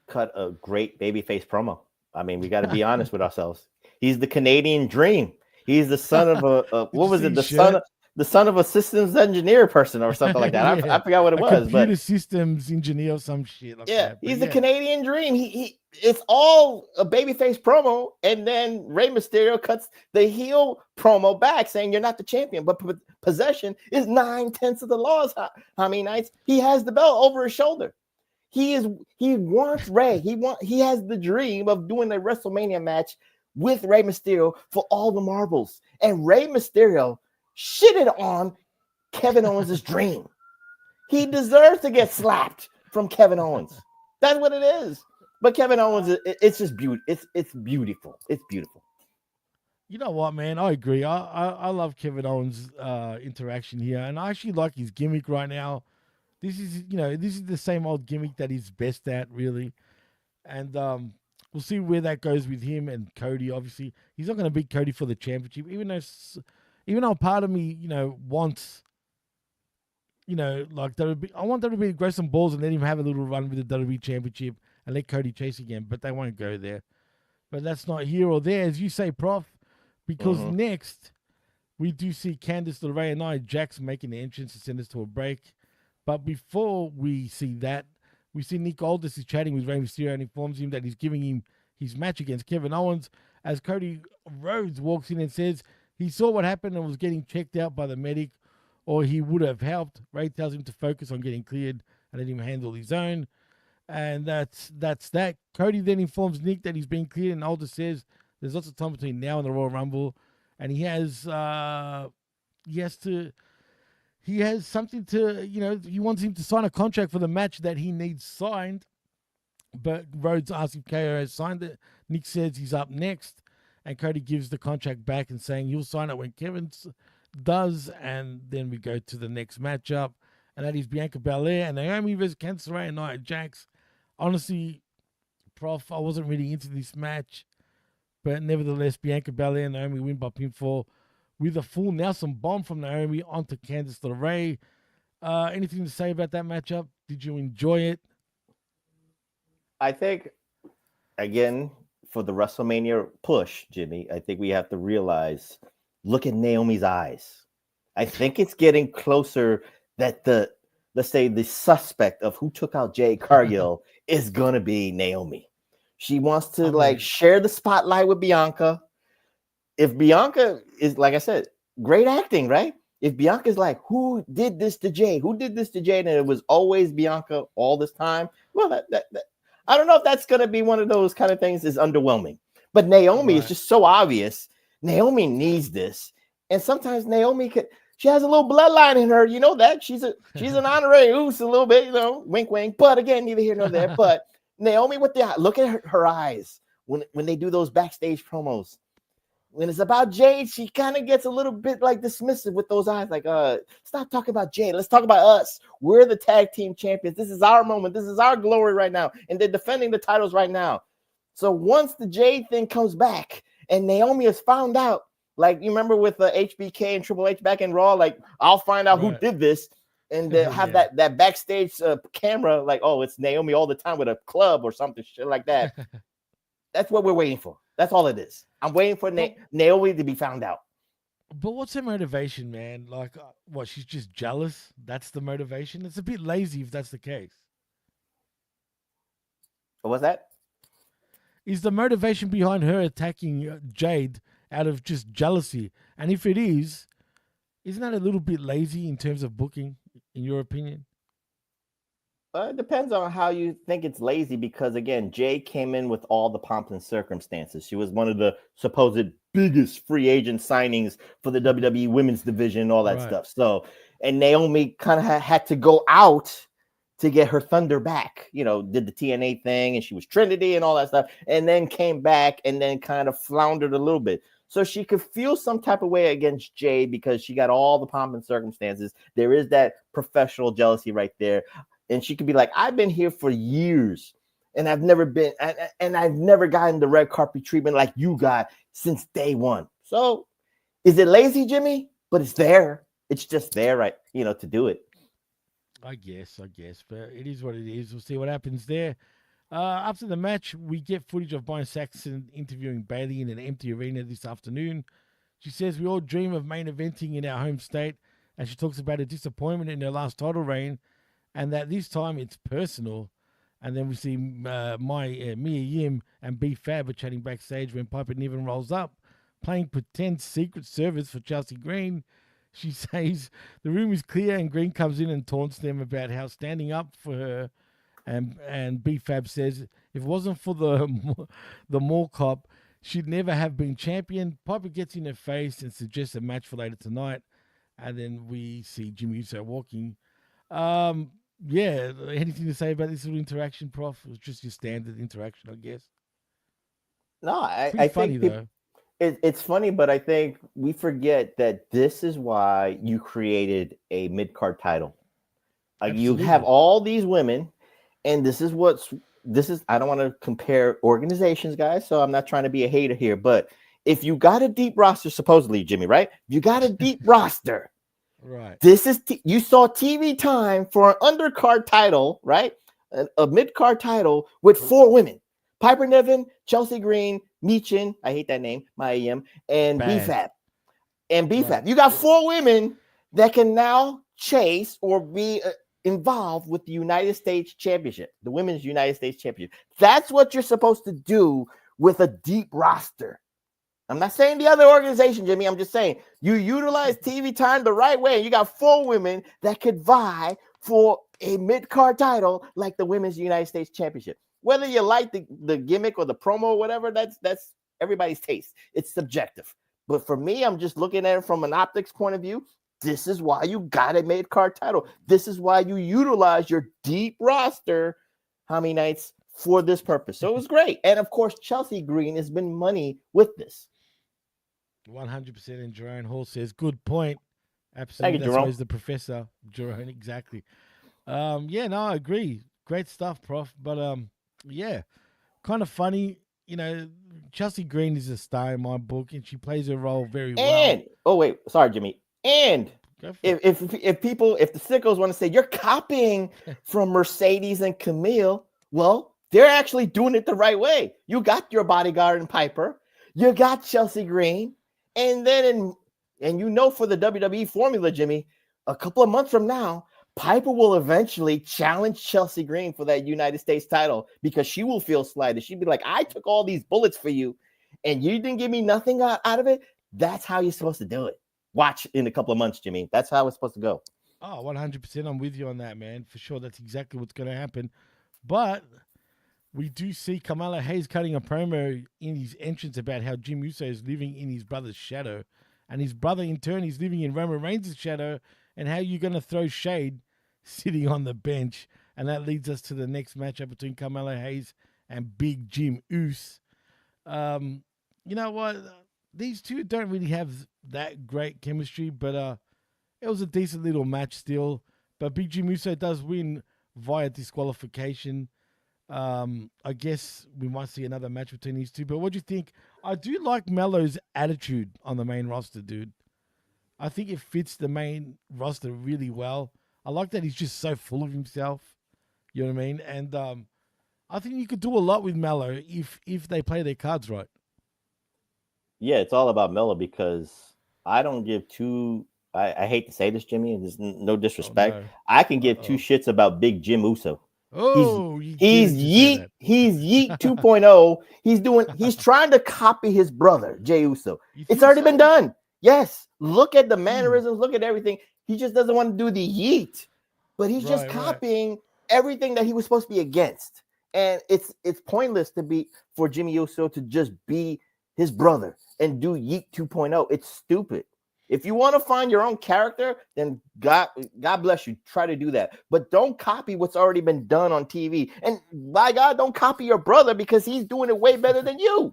B: cut a great babyface promo. I mean, we got to be honest with ourselves. He's the Canadian dream. He's the son of a what was it? The son of a systems engineer person or something like that. Yeah. I forgot what it was.
A: Computer systems engineer or some shit like that.
B: He's the Canadian dream. He it's all a babyface promo, and then Rey Mysterio cuts the heel promo back saying you're not the champion, but possession is 9/10 of the laws. How many nights he has the belt over his shoulder? He wants Rey. He has the dream of doing a WrestleMania match with Rey Mysterio for all the marbles, and Rey Mysterio shitted on Kevin Owens' dream. He deserves to get slapped from Kevin Owens. That's what it is. But Kevin Owens, it's just beautiful. It's beautiful. It's beautiful.
A: You know what, man? I agree. I love Kevin Owens' interaction here, and I actually like his gimmick right now. This is the same old gimmick that he's best at, really. And we'll see where that goes with him and Cody. Obviously, he's not going to beat Cody for the championship, even though part of me, wants, like WWE. I want WWE to grow some balls and let him have a little run with the WWE championship and let Cody chase again, but they won't go there. But that's not here or there, as you say, Prof, because next we do see Candice LeRae and Nia Jax making the entrance to send us to a break. But before we see that, we see Nick Aldis is chatting with Rey Mysterio and informs him that he's giving him his match against Kevin Owens as Cody Rhodes walks in and says he saw what happened and was getting checked out by the medic, or he would have helped. Ray tells him to focus on getting cleared and let him handle his own. And that's that. Cody then informs Nick that he's been cleared, and Aldis says there's lots of time between now and the Royal Rumble, and he has something to, he wants him to sign a contract for the match that he needs signed. But Rhodes asks if KO has signed it. Nick says he's up next, and Cody gives the contract back and saying he'll sign it when Kevin does. And then we go to the next matchup, and that is Bianca Belair and Naomi versus Candice LeRae and Nia Jax. Honestly, Prof, I wasn't really into this match, but nevertheless, Bianca Belair and Naomi win by pinfall with a full Nelson bomb from Naomi onto Candice LeRae. Anything to say about that matchup? Did you enjoy it?
B: I think, again, for the WrestleMania push, Jimmy, I think we have to realize, look at Naomi's eyes. I think it's getting closer that let's say the suspect of who took out Jade Cargill is going to be Naomi. She wants to share the spotlight with Bianca. If Bianca is, like I said, great acting, right? If Bianca's like, who did this to Jade? Who did this to Jade? And it was always Bianca all this time. Well, that I don't know if that's going to be one of those kind of things that's underwhelming. But Naomi is just so obvious. Naomi needs this. And sometimes Naomi she has a little bloodline in her. You know that. She's an honorary oos a little bit, wink, wink. But again, neither here nor there. But Naomi look at her eyes when they do those backstage promos. when it's about Jade, she kind of gets a little bit like dismissive with those eyes, like, stop talking about Jade. Let's talk about us. We're the tag team champions. This is our moment. This is our glory right now. And they're defending the titles right now. So once the Jade thing comes back and Naomi has found out, like you remember with HBK and Triple H back in Raw, like, I'll find out who did this. And have that backstage camera, like, oh, it's Naomi all the time with a club or something, shit like that. That's what we're waiting for. That's all it is. I'm waiting for Naomi to be found out.
A: But what's her motivation, man? Like, what, she's just jealous? That's the motivation? It's a bit lazy if that's the case.
B: What was that?
A: Is the motivation behind her attacking Jade out of just jealousy? And if it is, isn't that a little bit lazy in terms of booking, in your opinion?
B: It depends on how you think it's lazy, because again, Jade came in with all the pomp and circumstances. She was one of the supposed biggest free agent signings for the WWE women's division and all that stuff. So, and Naomi kind of had to go out to get her thunder back, you know, did the TNA thing and she was Trinity and all that stuff, and then came back and then kind of floundered a little bit. So she could feel some type of way against Jade because she got all the pomp and circumstances. There is that professional jealousy right there. And she could be like, I've been here for years and I've never gotten the red carpet treatment like you got since day one. So is it lazy, Jimmy? But it's there. It's just there, right? You know, to do it.
A: I guess. But it is what it is. We'll see what happens there. After the match, we get footage of Byron Saxton interviewing Bayley in an empty arena this afternoon. She says we all dream of main eventing in our home state, and she talks about a disappointment in her last title reign, and that this time it's personal. And then we see Mia Yim and B Fab are chatting backstage when Piper Niven rolls up, playing pretend Secret Service for Chelsea Green. She says the room is clear, and Green comes in and taunts them about how standing up for her. And B Fab says if it wasn't for the mall cop, she'd never have been champion. Piper gets in her face and suggests a match for later tonight. And then we see Jimmy Uso walking. Yeah, anything to say about this little interaction, Prof? It was just your standard interaction, I guess.
B: No, I
A: funny,
B: think
A: though.
B: It's funny, but I think we forget that this is why you created a mid-card title. You have all these women, and this is. I don't want to compare organizations, guys, so I'm not trying to be a hater here. But if you got a deep roster, supposedly, Jimmy, right? If you got a deep roster.
A: Right.
B: This is you saw TV time for an undercard title, right? A mid-card title with 4 women: Piper Niven, Chelsea Green, Michin, I hate that name, Mia, and B-Fab. And B-Fab. You got 4 women that can now chase or be involved with the United States Championship, the Women's United States Championship. That's what you're supposed to do with a deep roster. I'm not saying the other organization, Jimmy. I'm just saying you utilize TV time the right way. You got 4 women that could vie for a mid-card title like the Women's United States Championship. Whether you like the gimmick or the promo or whatever, that's everybody's taste. It's subjective. But for me, I'm just looking at it from an optics point of view. This is why you got a mid-card title. This is why you utilize your deep roster, how many nights, for this purpose. So it was great. And, of course, Chelsea Green has been money with this.
A: 100%. And Jerome Hall says, good point.
B: Thank
A: Absolutely.
B: you,
A: That's
B: Jerome.
A: always the professor. Jerome, exactly. Yeah, no, I agree. Great stuff, Prof. But, yeah, kind of funny. You know, Chelsea Green is a star in my book, and she plays her role very well.
B: Oh, wait. Sorry, Jimmy. And if the sickos want to say you're copying from Mercedes and Camille, well, they're actually doing it the right way. You got your bodyguard and Piper. You got Chelsea Green. And then, for the WWE formula, Jimmy, a couple of months from now, Piper will eventually challenge Chelsea Green for that United States title because she will feel slighted. She'd be like, I took all these bullets for you and you didn't give me nothing out of it. That's how you're supposed to do it. Watch in a couple of months, Jimmy. That's how it's supposed to go.
A: Oh, 100%. I'm with you on that, man. For sure. That's exactly what's going to happen. But we do see Carmelo Hayes cutting a promo in his entrance about how Jim Uso is living in his brother's shadow. And his brother, in turn, is living in Roman Reigns' shadow. And how you're going to throw shade sitting on the bench. And that leads us to the next matchup between Carmelo Hayes and Big Jim Uso. You know what? these two don't really have that great chemistry, but it was a decent little match still. But Big Jim Uso does win via disqualification. I guess we might see another match between these two. But what do you think? I do like Mello's attitude on the main roster, dude. I think it fits the main roster really well. I like that he's just so full of himself. You know what I mean? And I think you could do a lot with Mello if they play their cards right.
B: Yeah, it's all about Mello because I don't give two. I hate to say this, Jimmy, and there's no disrespect.
A: Oh, no.
B: I can give two shits about Big Jim Uso.
A: Oh,
B: he's yeet 2.0. He's trying to copy his brother, Jey Uso. It's already been done. Yes. Look at the mannerisms, look at everything. He just doesn't want to do the yeet, but he's just copying everything that he was supposed to be against. And it's pointless for Jimmy Uso to just be his brother and do yeet 2.0. It's stupid. If you want to find your own character, then God bless you. Try to do that. But don't copy what's already been done on TV. And by God, don't copy your brother because he's doing it way better than you.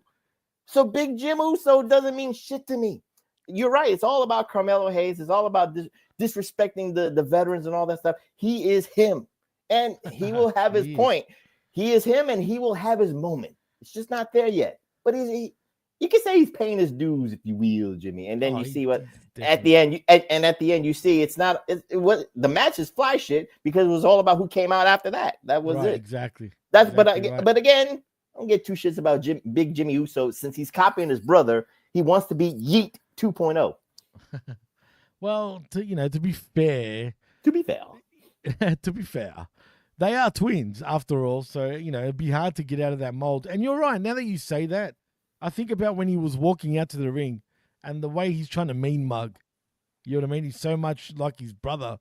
B: So Big Jim Uso doesn't mean shit to me. You're right. It's all about Carmelo Hayes. It's all about disrespecting the veterans and all that stuff. He is him. And he will have his point. He is him and he will have his moment. It's just not there yet. But you can say he's paying his dues, if you will, Jimmy. And then you see what at the end, at the end, you see it's not. It was the match is fly shit because it was all about who came out after that. That was it.
A: Exactly.
B: That's but again, I don't get two shits about Big Jimmy Uso since he's copying his brother. He wants to be Yeet 2.0.
A: Well, to be fair, they are twins after all. So it'd be hard to get out of that mold. And you're right. Now that you say that, I think about when he was walking out to the ring and the way he's trying to mean mug. You know what I mean? He's so much like his brother,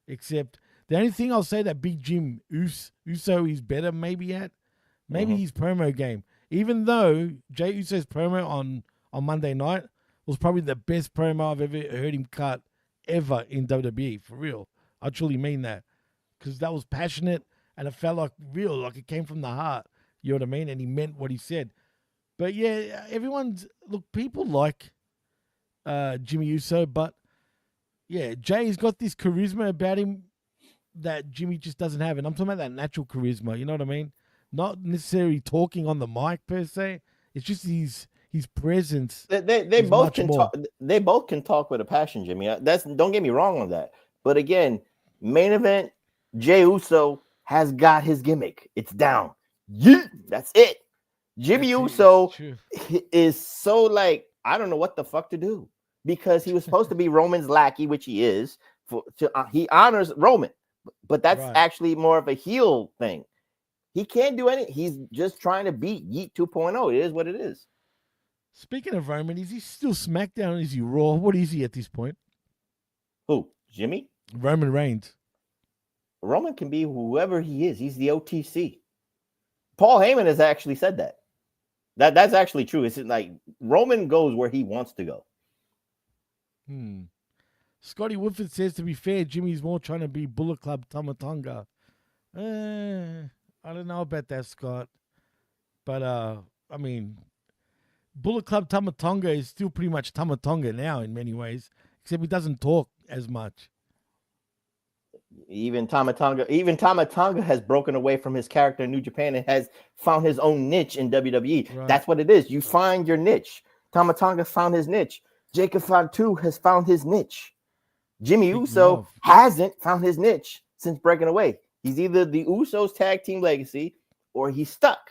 A: except the only thing I'll say that Big Jim Uso is better maybe at, his promo game. Even though Jey Uso's promo on Monday night was probably the best promo I've ever heard him cut ever in WWE, for real. I truly mean that. Because that was passionate and it felt like real, like it came from the heart. You know what I mean? And he meant what he said. But yeah, people like Jimmy Uso, but yeah, Jay's got this charisma about him that Jimmy just doesn't have. And I'm talking about that natural charisma, you know what I mean? Not necessarily talking on the mic per se. It's just his presence.
B: They both can talk. They both can talk with a passion, Jimmy. Don't get me wrong on that. But again, main event, Jey Uso has got his gimmick. It's down. Yeah, that's it. Jimmy Uso is so like, I don't know what the fuck to do because he was supposed to be Roman's lackey, which he is. He honors Roman, but that's actually more of a heel thing. He can't do anything. He's just trying to beat Yeet 2.0. It is what it is.
A: Speaking of Roman, is he still SmackDown? Is he Raw? What is he at this point?
B: Who? Jimmy?
A: Roman Reigns.
B: Roman can be whoever he is. He's the OTC. Paul Heyman has actually said that. That's actually true. It's like Roman goes where he wants to go.
A: Scotty Woodford says, to be fair, Jimmy's more trying to be Bullet Club Tama Tonga. I don't know about that, Scott. But, I mean, Bullet Club Tama Tonga is still pretty much Tama Tonga now in many ways, except he doesn't talk as much.
B: Even Tama Tonga has broken away from his character in New Japan and has found his own niche in WWE. Right. That's what it is. You find your niche. Tama Tonga found his niche. Jacob Fatu has found his niche. Jimmy Uso hasn't found his niche since breaking away. He's either the Usos tag team legacy or he's stuck.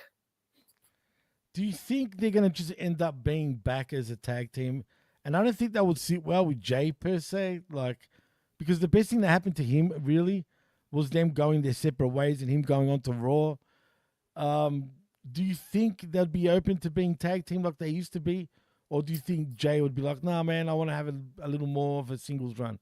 A: Do you think they're going to just end up being back as a tag team? And I don't think that would sit well with Jay per se. Because the best thing that happened to him, really, was them going their separate ways and him going on to Raw. Do you think they'd be open to being tag team like they used to be? Or do you think Jay would be like, nah, man, I want to have a little more of a singles run?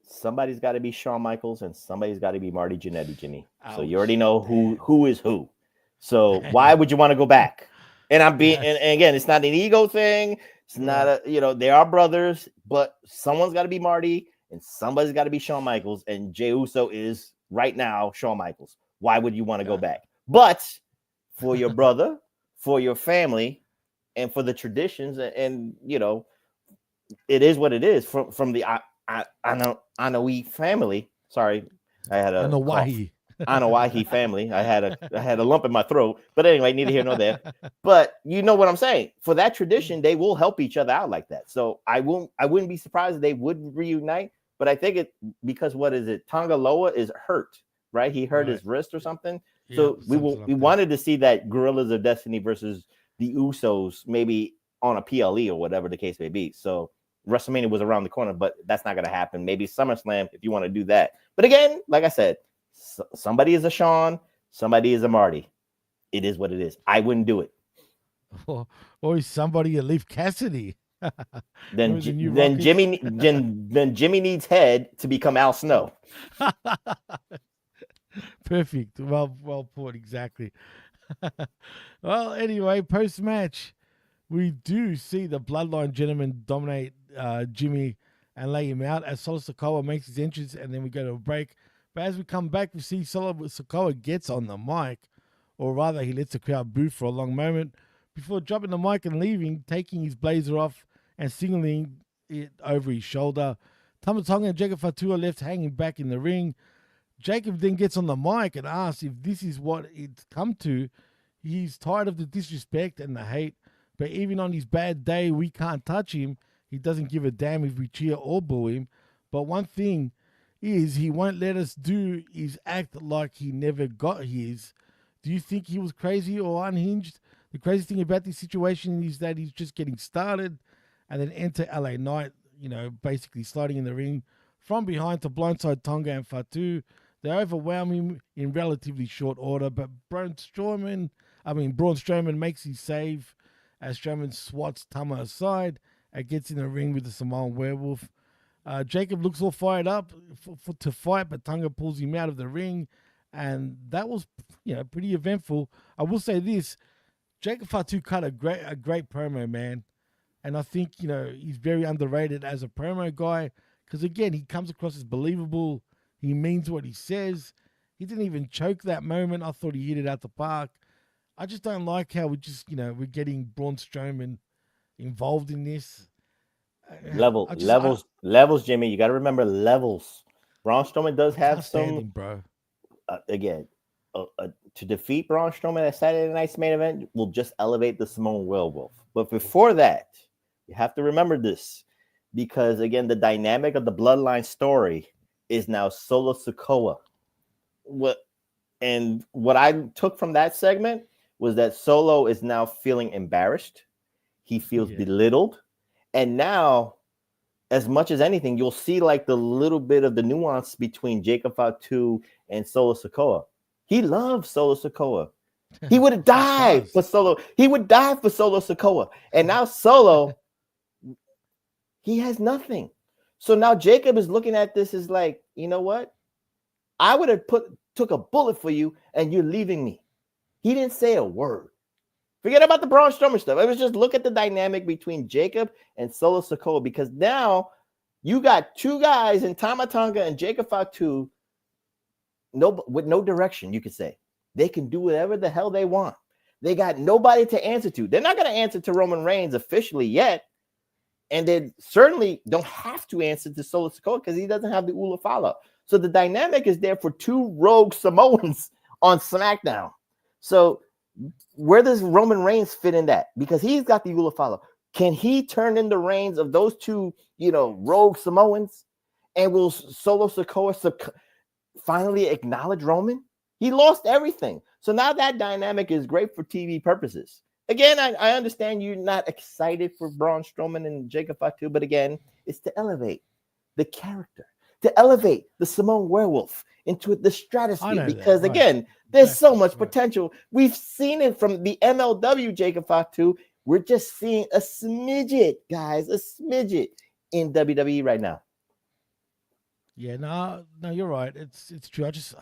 B: Somebody's got to be Shawn Michaels and somebody's got to be Marty Jannetty, Jimmy. Ouch. So you already know who is who. So why would you want to go back? And and again, it's not an ego thing. It's not they are brothers, but someone's got to be Marty. And somebody's got to be Shawn Michaels, and Jey Uso is right now Shawn Michaels. Why would you want to go back? But for your brother, for your family, and for the traditions, and you know, it is what it is from the Anoa'i family. Sorry, I had a cough. Anoa'i family. I had a lump in my throat. But anyway, neither here nor there. But you know what I'm saying. For that tradition, they will help each other out like that. So I wouldn't be surprised if they would reunite. But I think it because what is it? Tonga Loa is hurt, right? He hurt his wrist or something. So we wanted to see that Gorillas of Destiny versus the Usos, maybe on a PLE or whatever the case may be. So WrestleMania was around the corner, but that's not going to happen. Maybe SummerSlam if you want to do that. But again, like I said, somebody is a Sean, somebody is a Marty. It is what it is. I wouldn't do it.
A: Or is somebody a Leaf Cassidy?
B: then Jimmy needs head to become Al Snow.
A: Perfect. Well put. Exactly. Well, anyway, post match, we do see the Bloodline gentlemen dominate Jimmy and lay him out as Solo Sikoa makes his entrance, and then we go to a break. But as we come back, we see Solo Sikoa gets on the mic, or rather, he lets the crowd boo for a long moment before dropping the mic and leaving, taking his blazer off and signaling it over his shoulder. Tama Tonga and Jacob Fatu are left hanging back in the ring. Jacob then gets on the mic and asks if this is what it's come to. He's tired of the disrespect and the hate, but even on his bad day, we can't touch him. He doesn't give a damn if we cheer or boo him. But one thing is he won't let us do is act like he never got his. Do you think he was crazy or unhinged? The crazy thing about this situation is that he's just getting started, and then enter LA Knight, basically sliding in the ring from behind to blindside Tonga and Fatu. They overwhelm him in relatively short order, but Braun Strowman makes his save as Strowman swats Tama aside and gets in the ring with the Samoan Werewolf. Jacob looks all fired up to fight, but Tonga pulls him out of the ring, and that was pretty eventful. I will say this: Jacob Fatu cut a great promo, man, and I think he's very underrated as a promo guy because again he comes across as believable. He means what he says. He didn't even choke that moment. I thought he hit it out the park. I just don't like how we're getting Braun Strowman involved in this.
B: Levels, Jimmy. You got to remember levels. Braun Strowman does have some.
A: Bro.
B: To defeat Braun Strowman at Saturday Night's main event will just elevate the Samoan Werewolf. But before that, you have to remember this because again, the dynamic of the Bloodline story is now Solo Sikoa. What I took from that segment was that Solo is now feeling embarrassed. He feels belittled. And now, as much as anything, you'll see like the little bit of the nuance between Jacob Fatu and Solo Sikoa. He loves Solo Sikoa. He would have died for Solo. He would die for Solo Sikoa. And now Solo, he has nothing. So now Jacob is looking at this as like, you know what? I would have took a bullet for you and you're leaving me. He didn't say a word. Forget about the Braun Strowman stuff. I was just look at the dynamic between Jacob and Solo Sikoa because now you got two guys in Tama Tonga and Jacob Fatu with no direction, you could say. They can do whatever the hell they want. They got nobody to answer to. They're not going to answer to Roman Reigns officially yet. And they certainly don't have to answer to Solo Sikoa because he doesn't have the Ula Fala. So the dynamic is there for two rogue Samoans on SmackDown. So where does Roman Reigns fit in that? Because he's got the Ula Fala. Can he turn in the reins of those two, rogue Samoans? And will Solo Sikoa finally acknowledge Roman? He lost everything. So now that dynamic is great for TV purposes. Again, I understand you're not excited for Braun Strowman and Jacob Fatu, but again, it's to elevate the character, to elevate the Samoan Werewolf into the stratosphere. Because again, there's so much potential. We've seen it from the MLW Jacob Fatu. We're just seeing a smidget, guys, a smidget in WWE right now.
A: Yeah, no, you're right. It's true. I just.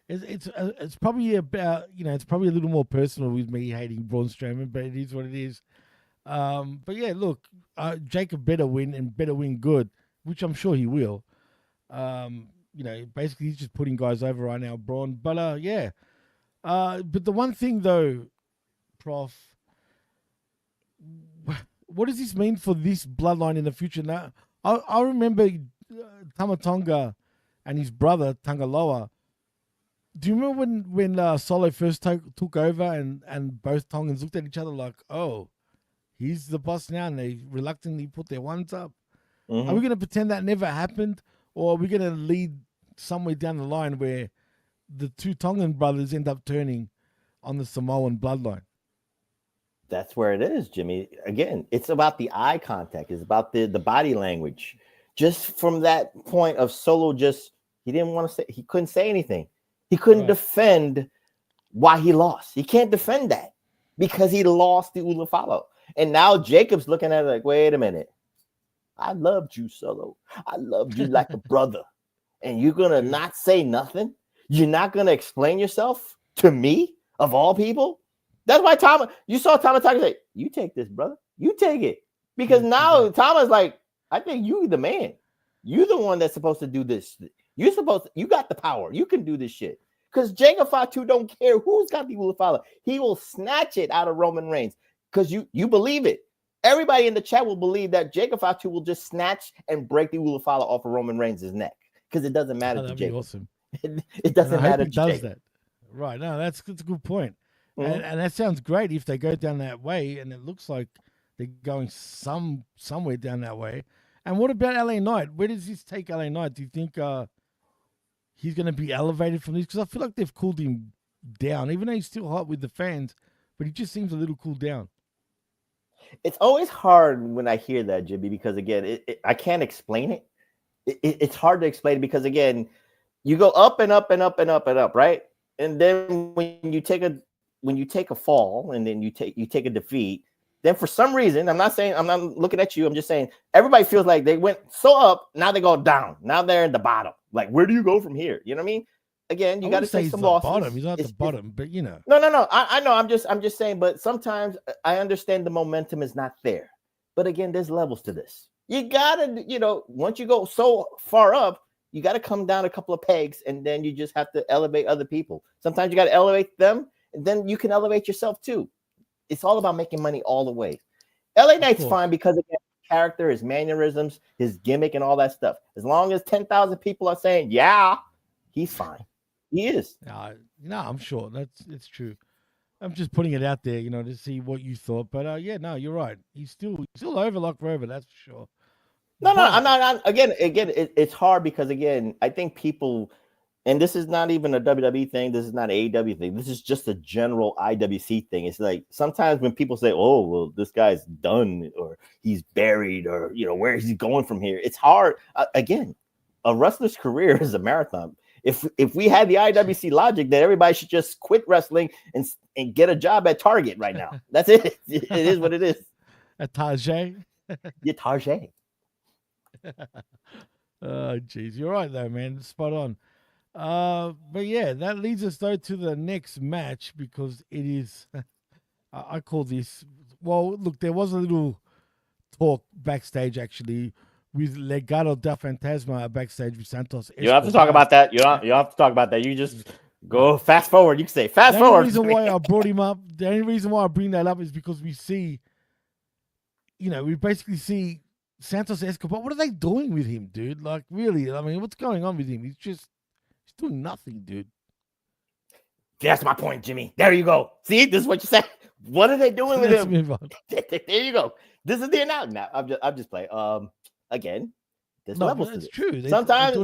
A: It's probably about it's probably a little more personal with me hating Braun Strowman, but it is what it is. But yeah, look, Jacob better win and better win good, which I'm sure he will. Basically he's just putting guys over right now, Braun. But but the one thing though, Prof, what does this mean for this bloodline in the future? Now, I remember Tama Tonga and his brother Tangaloa. Do you remember when Solo first took over and both Tongans looked at each other like, oh, he's the boss now, and they reluctantly put their ones up?
B: Mm-hmm.
A: Are we going to pretend that never happened, or are we going to lead somewhere down the line where the two Tongan brothers end up turning on the Samoan bloodline?
B: That's where it is, Jimmy. Again, it's about the eye contact. It's about the body language. Just from that point of Solo, he didn't want to say, he couldn't say anything. He couldn't defend why he lost. He can't defend that because he lost the Ulufalo. And now Jacob's looking at it like, wait a minute. I loved you, Solo. I loved you like a brother. And you're going to not say nothing? You're not going to explain yourself to me, of all people? That's why you saw Tama Tonga say, you take this, brother. You take it. Because now Tama's like, I think you the man. You're the one that's supposed to do this. You got the power. You can do this shit. Because Jacob Fatu don't care who's got the Ulufala. He will snatch it out of Roman Reigns. Because you believe it. Everybody in the chat will believe that Jacob Fatu will just snatch and break the Ulufala off of Roman Reigns' neck. Because it doesn't matter to Jacob.
A: Awesome.
B: It doesn't matter to
A: does
B: Jacob.
A: that. Right. No, that's a good point.
B: Mm-hmm.
A: And that sounds great if they go down that way, and it looks like they're going somewhere down that way. And what about LA Knight? Where does this take LA Knight? Do you think he's going to be elevated from this? Because I feel like they've cooled him down, even though he's still hot with the fans, but he just seems a little cooled down.
B: It's always hard when I hear that, Jimmy, because again, I can't explain it. It's hard to explain because again, you go up and up and up and up and up, right? And then when you take a fall and then you take a defeat, then for some reason, I'm not looking at you, I'm just saying everybody feels like they went so up, now they go down. Now they're in the bottom. Like, where do you go from here? You know what I mean? Again, you got to take some losses.
A: Bottom. He's not at the bottom, but you know.
B: No. I know. I'm just saying, but sometimes I understand the momentum is not there. But again, there's levels to this. You gotta, once you go so far up, you got to come down a couple of pegs, and then you just have to elevate other people. Sometimes you got to elevate them, and then you can elevate yourself too. It's all about making money all the way. LA Knight's fine because again, his character, his mannerisms, his gimmick, and all that stuff. As long as 10,000 people are saying, yeah, he's fine. He is.
A: No, I'm sure it's true. I'm just putting it out there, to see what you thought. But you're right. He's still over like forever. That's for sure.
B: No, I'm not. Again, it's hard because again, I think people, and this is not even a WWE thing. This is not an AEW thing. This is just a general IWC thing. It's like sometimes when people say, "Oh, well, this guy's done," or "He's buried," or where is he going from here? It's hard. Again, a wrestler's career is a marathon. If we had the IWC logic, then everybody should just quit wrestling and get a job at Target right now. That's it. It is what it is.
A: At Target.
B: Yeah, Target.
A: Oh, geez. You're right, though, man. Spot on. But yeah, that leads us, though, to the next match because it is, I call this, well, look, there was a little talk backstage, actually, with Legado del Fantasma backstage with Santos.
B: You don't have to talk about that. You don't have to talk about that. You just go fast forward. You can say fast forward.
A: The only reason why I brought him up, the only reason why I bring that up is because we see, we basically see Santos Escobar. What are they doing with him, dude? Like, really? I mean, what's going on with him? He's doing nothing, dude.
B: That's my point, Jimmy. There you go. See, this is what you said. What are they doing with him?
A: Move on.
B: There you go. This is the announcement. Now, I'm just playing. Again, there's levels to this.
A: True.
B: Sometimes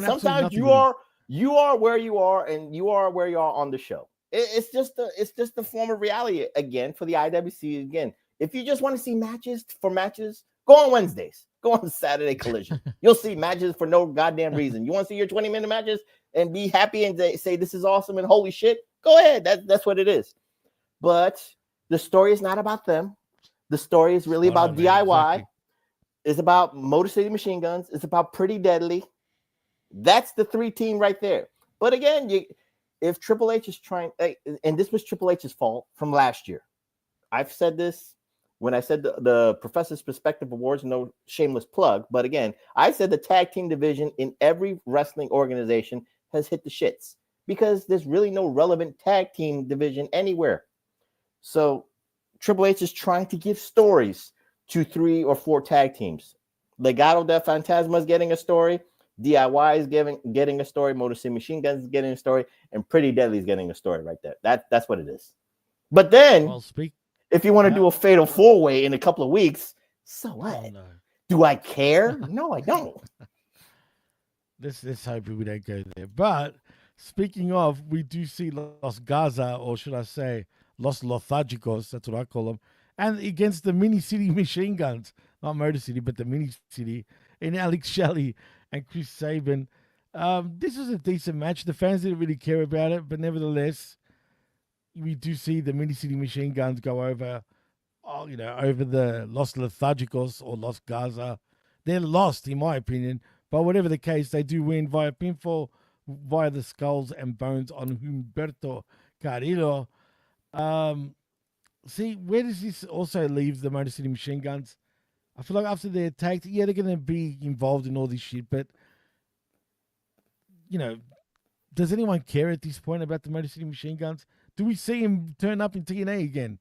B: you are where you are, and you are where you are on the show. It's just the form of reality again for the IWC. Again, if you just want to see matches, go on Wednesdays. Go on Saturday Collision. You'll see matches for no goddamn reason. You want to see your 20-minute matches and be happy and say this is awesome and holy shit? Go ahead. That's what it is. But the story is not about them. The story is really about DIY. Exactly. It's about Motor City Machine Guns. It's about Pretty Deadly. That's the 3-team right there. But again, if Triple H is trying, and this was Triple H's fault from last year. I've said this when I said the Professor's Perspective Awards, no shameless plug. But again, I said the tag team division in every wrestling organization has hit the shits because there's really no relevant tag team division anywhere. So Triple H is trying to give stories to 3 or 4 tag teams. Legado del Fantasma is getting a story. DIY is getting a story. Motor City Machine Guns is getting a story. And Pretty Deadly is getting a story right there. That's what it is. But then, if you want to do a fatal 4-way in a couple of weeks, so what?
A: Oh, no.
B: Do I care? No, I don't.
A: Let's hope we don't go there. But speaking of, we do see Los Gaza, or should I say Los Lothagicos, that's what I call them, and against the Mini City Machine Guns, not Motor City, but the Mini City, in Alex Shelley and Chris Sabin. This was a decent match. The fans didn't really care about it, but nevertheless, we do see the Mini City Machine Guns go over, over the Los Lothagicos or Los Gaza. They're lost, in my opinion, but whatever the case, they do win via pinfall, via the skulls and bones on Humberto Carrillo. See, where does this also leave the Motor City Machine Guns? I feel like after they're attacked, they're going to be involved in all this shit, but, does anyone care at this point about the Motor City Machine Guns? Do we see him turn up in TNA again?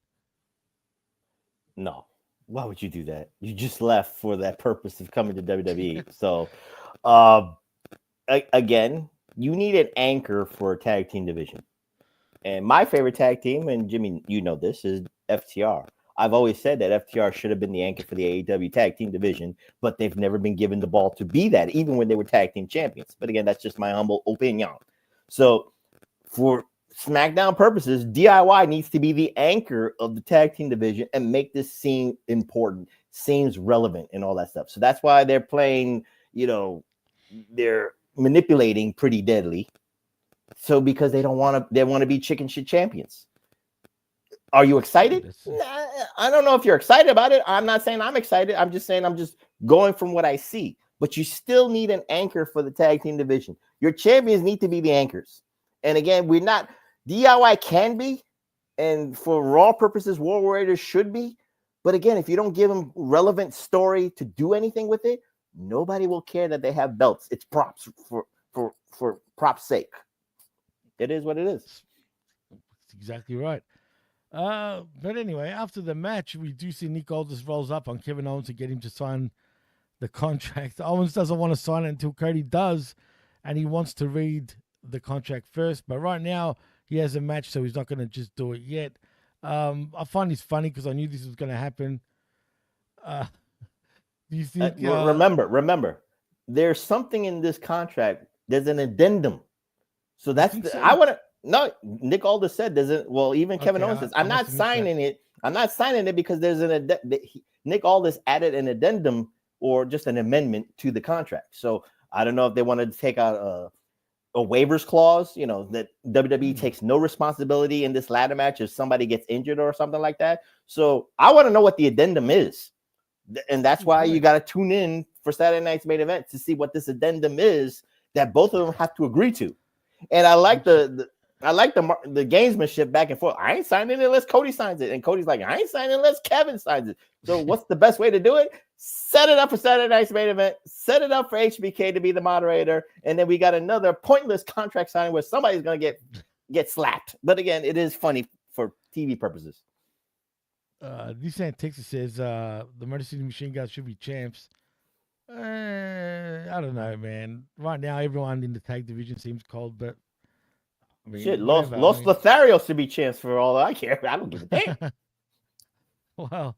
B: No. Why would you do that? You just left for that purpose of coming to WWE. So, again, you need an anchor for a tag team division. And my favorite tag team, and Jimmy, you know this, is FTR. I've always said that FTR should have been the anchor for the AEW tag team division, but they've never been given the ball to be that, even when they were tag team champions. But again, that's just my humble opinion. So for SmackDown purposes, DIY needs to be the anchor of the tag team division and make this seem important, seems relevant, and all that stuff. So that's why they're playing, they're manipulating Pretty Deadly. So because they want to be chicken shit champions. Are you excited? Nah, I don't know if you're excited about it. I'm not saying I'm excited. I'm just saying I'm just going from what I see. But you still need an anchor for the tag team division. Your champions need to be the anchors. And again, DIY can be, and for Raw purposes, War Warriors should be. But again, if you don't give them relevant story to do anything with it, nobody will care that they have belts. It's props for props' sake. It is what it is.
A: That's exactly right. But anyway, after the match, we do see Nick Aldis rolls up on Kevin Owens to get him to sign the contract. Owens doesn't want to sign it until Cody does, and he wants to read the contract first. But right now, he has a match, so he's not going to just do it yet. I find this funny because I knew this was going to happen. Do you think?
B: Remember, there's something in this contract. There's an addendum. So that's I want to. No, Nick Aldis said doesn't. Well, even Kevin Owens says I'm not signing it. I'm not signing it because there's Nick Aldis added an addendum or just an amendment to the contract. So I don't know if they wanted to take out a waivers clause. That WWE takes no responsibility in this ladder match if somebody gets injured or something like that. So I want to know what the addendum is, and that's why you got to tune in for Saturday night's main event to see what this addendum is that both of them have to agree to. And I like the gamesmanship back and forth. I ain't signing it unless Cody signs it. And Cody's like, I ain't signing it unless Kevin signs it. So what's the best way to do it? Set it up for Saturday night's main event. Set it up for HBK to be the moderator. And then we got another pointless contract signing where somebody's going to get slapped. But again, it is funny for TV purposes.
A: This in Texas says the Motor City Machine Guns should be champs. I don't know, man. Right now, everyone in the tag division seems cold, but
B: Los Lotharios should be champs for all I care. I don't give a damn.
A: Well,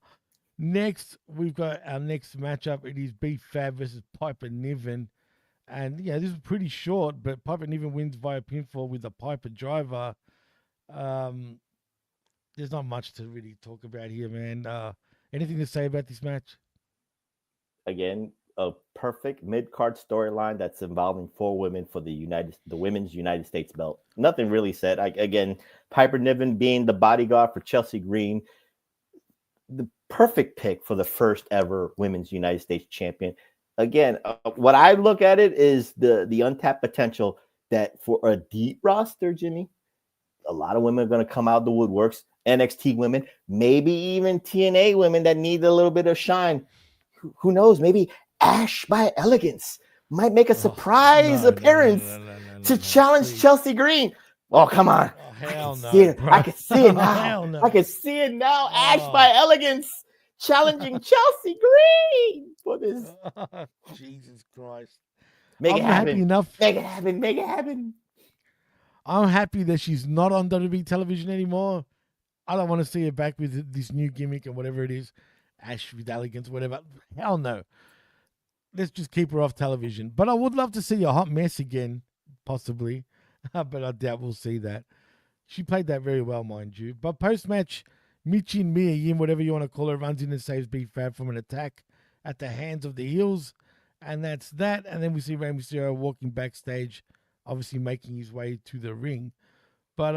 A: next we've got our next matchup. It is B-Fab versus Piper Niven, and this is pretty short, but Piper Niven wins via pinfall with a Piper driver. There's not much to really talk about here, man. Anything to say about this match?
B: Again, a perfect mid-card storyline that's involving 4 women for the women's United States belt. Nothing really said. Again, Piper Niven being the bodyguard for Chelsea Green, the perfect pick for the first ever women's United States champion. Again, what I look at it is the untapped potential that for a deep roster, Jimmy, a lot of women are going to come out of the woodworks. NXT women, maybe even TNA women that need a little bit of shine. Who knows? Maybe Ash by Elegance might make a surprise appearance to challenge Chelsea Green. Oh, come on.
A: Hell no.
B: I can see it now. I can see it now. Ash by Elegance challenging Chelsea Green for this.
A: Jesus Christ.
B: Make
A: I'm
B: it
A: happy
B: happen.
A: enough.
B: Make it happen. Make it happen.
A: I'm happy that she's not on WWE television anymore. I don't want to see her back with this new gimmick and whatever it is. Ash with elegance, whatever. Hell no. Let's just keep her off television. But I would love to see a hot mess again, possibly. But I doubt we'll see that. She played that very well, mind you. But post-match, Michi and Mia Yim, whatever you want to call her, runs in and saves B-Fab from an attack at the hands of the heels. And that's that. And then we see Rey Mysterio walking backstage, obviously making his way to the ring. But,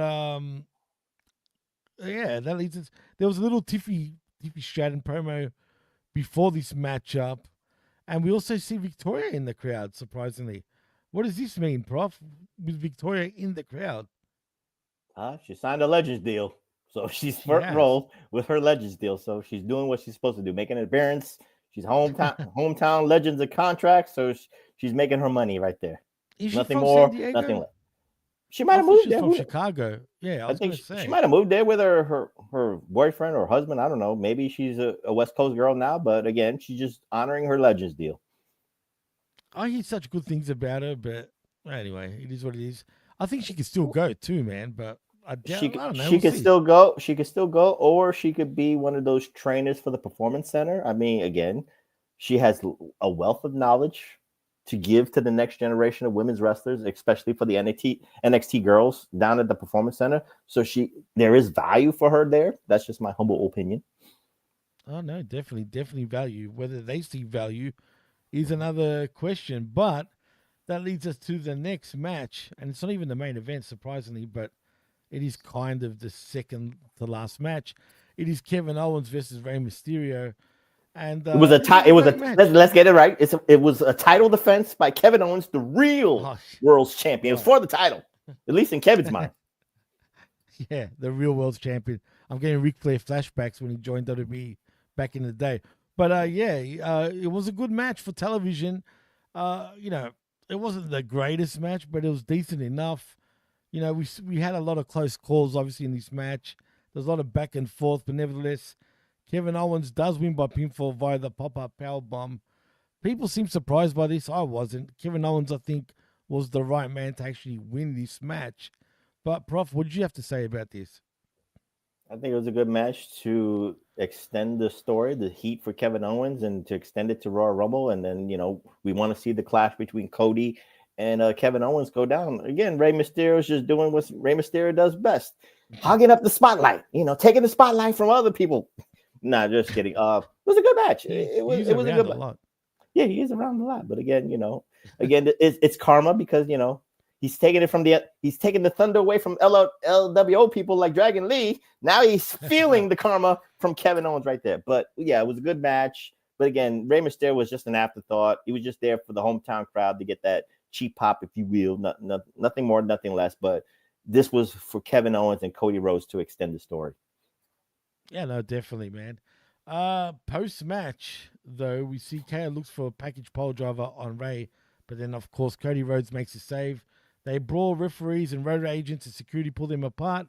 A: yeah, that leads us. There was a little Tiffy Stratton promo before this matchup. And we also see Victoria in the crowd, surprisingly. What does this mean, Prof? With Victoria in the crowd?
B: She signed a Legends deal. So she's front row with her Legends deal. So she's doing what she's supposed to do, making an appearance. She's hometown Legends of contract. So she's making her money right there.
A: Is
B: nothing
A: she from
B: more,
A: San Diego?
B: nothing less. She might have moved
A: she's
B: there.
A: From Chicago. Yeah, I think
B: she might have moved there with her boyfriend or husband. I don't know. Maybe she's a West Coast girl now. But again, she's just honoring her Legends deal.
A: I hear such good things about her, but anyway, it is what it is. I think she could still go too, man. But I don't know.
B: She could still go. She could still go, or she could be one of those trainers for the Performance Center. I mean, again, she has a wealth of knowledge to give to the next generation of women's wrestlers, especially for the NXT girls down at the Performance Center. So there is value for her there. That's just my humble opinion.
A: Oh no, definitely value. Whether they see value is another question. But that leads us to the next match, and it's not even the main event, surprisingly, but it is kind of the second to last match. It is Kevin Owens versus Rey Mysterio. And
B: let's get it right. It was a title defense by Kevin Owens, the real world's champion. It was for the title, at least in Kevin's mind.
A: Yeah, the real world's champion. I'm getting Ric Flair flashbacks when he joined WWE back in the day. But it was a good match for television. It wasn't the greatest match, but it was decent enough. You know, we had a lot of close calls, obviously, in this match. There's a lot of back and forth, but nevertheless, Kevin Owens does win by pinfall via the pop-up powerbomb. People seem surprised by this. I wasn't. Kevin Owens, I think, was the right man to actually win this match. But, Prof, what did you have to say about this?
B: I think it was a good match to extend the story, the heat for Kevin Owens, and to extend it to Royal Rumble. And then, we want to see the clash between Cody and Kevin Owens go down. Again, Rey Mysterio is just doing what Rey Mysterio does best. Hogging up the spotlight, taking the spotlight from other people. Nah, just kidding. It was a good match. It was a good match. Yeah, he is around a lot. But again, it's karma because, he's taking the thunder away from LWO people like Dragon Lee. Now he's feeling the karma from Kevin Owens right there. But yeah, it was a good match. But again, Rey Mysterio was just an afterthought. He was just there for the hometown crowd to get that cheap pop, if you will. Nothing more, nothing less. But this was for Kevin Owens and Cody Rhodes to extend the story.
A: Yeah, no, definitely, man. Post-match, though, we see KO looks for a package pole driver on Rey. But then, of course, Cody Rhodes makes a save. They brawl. Referees and road agents and security pull them apart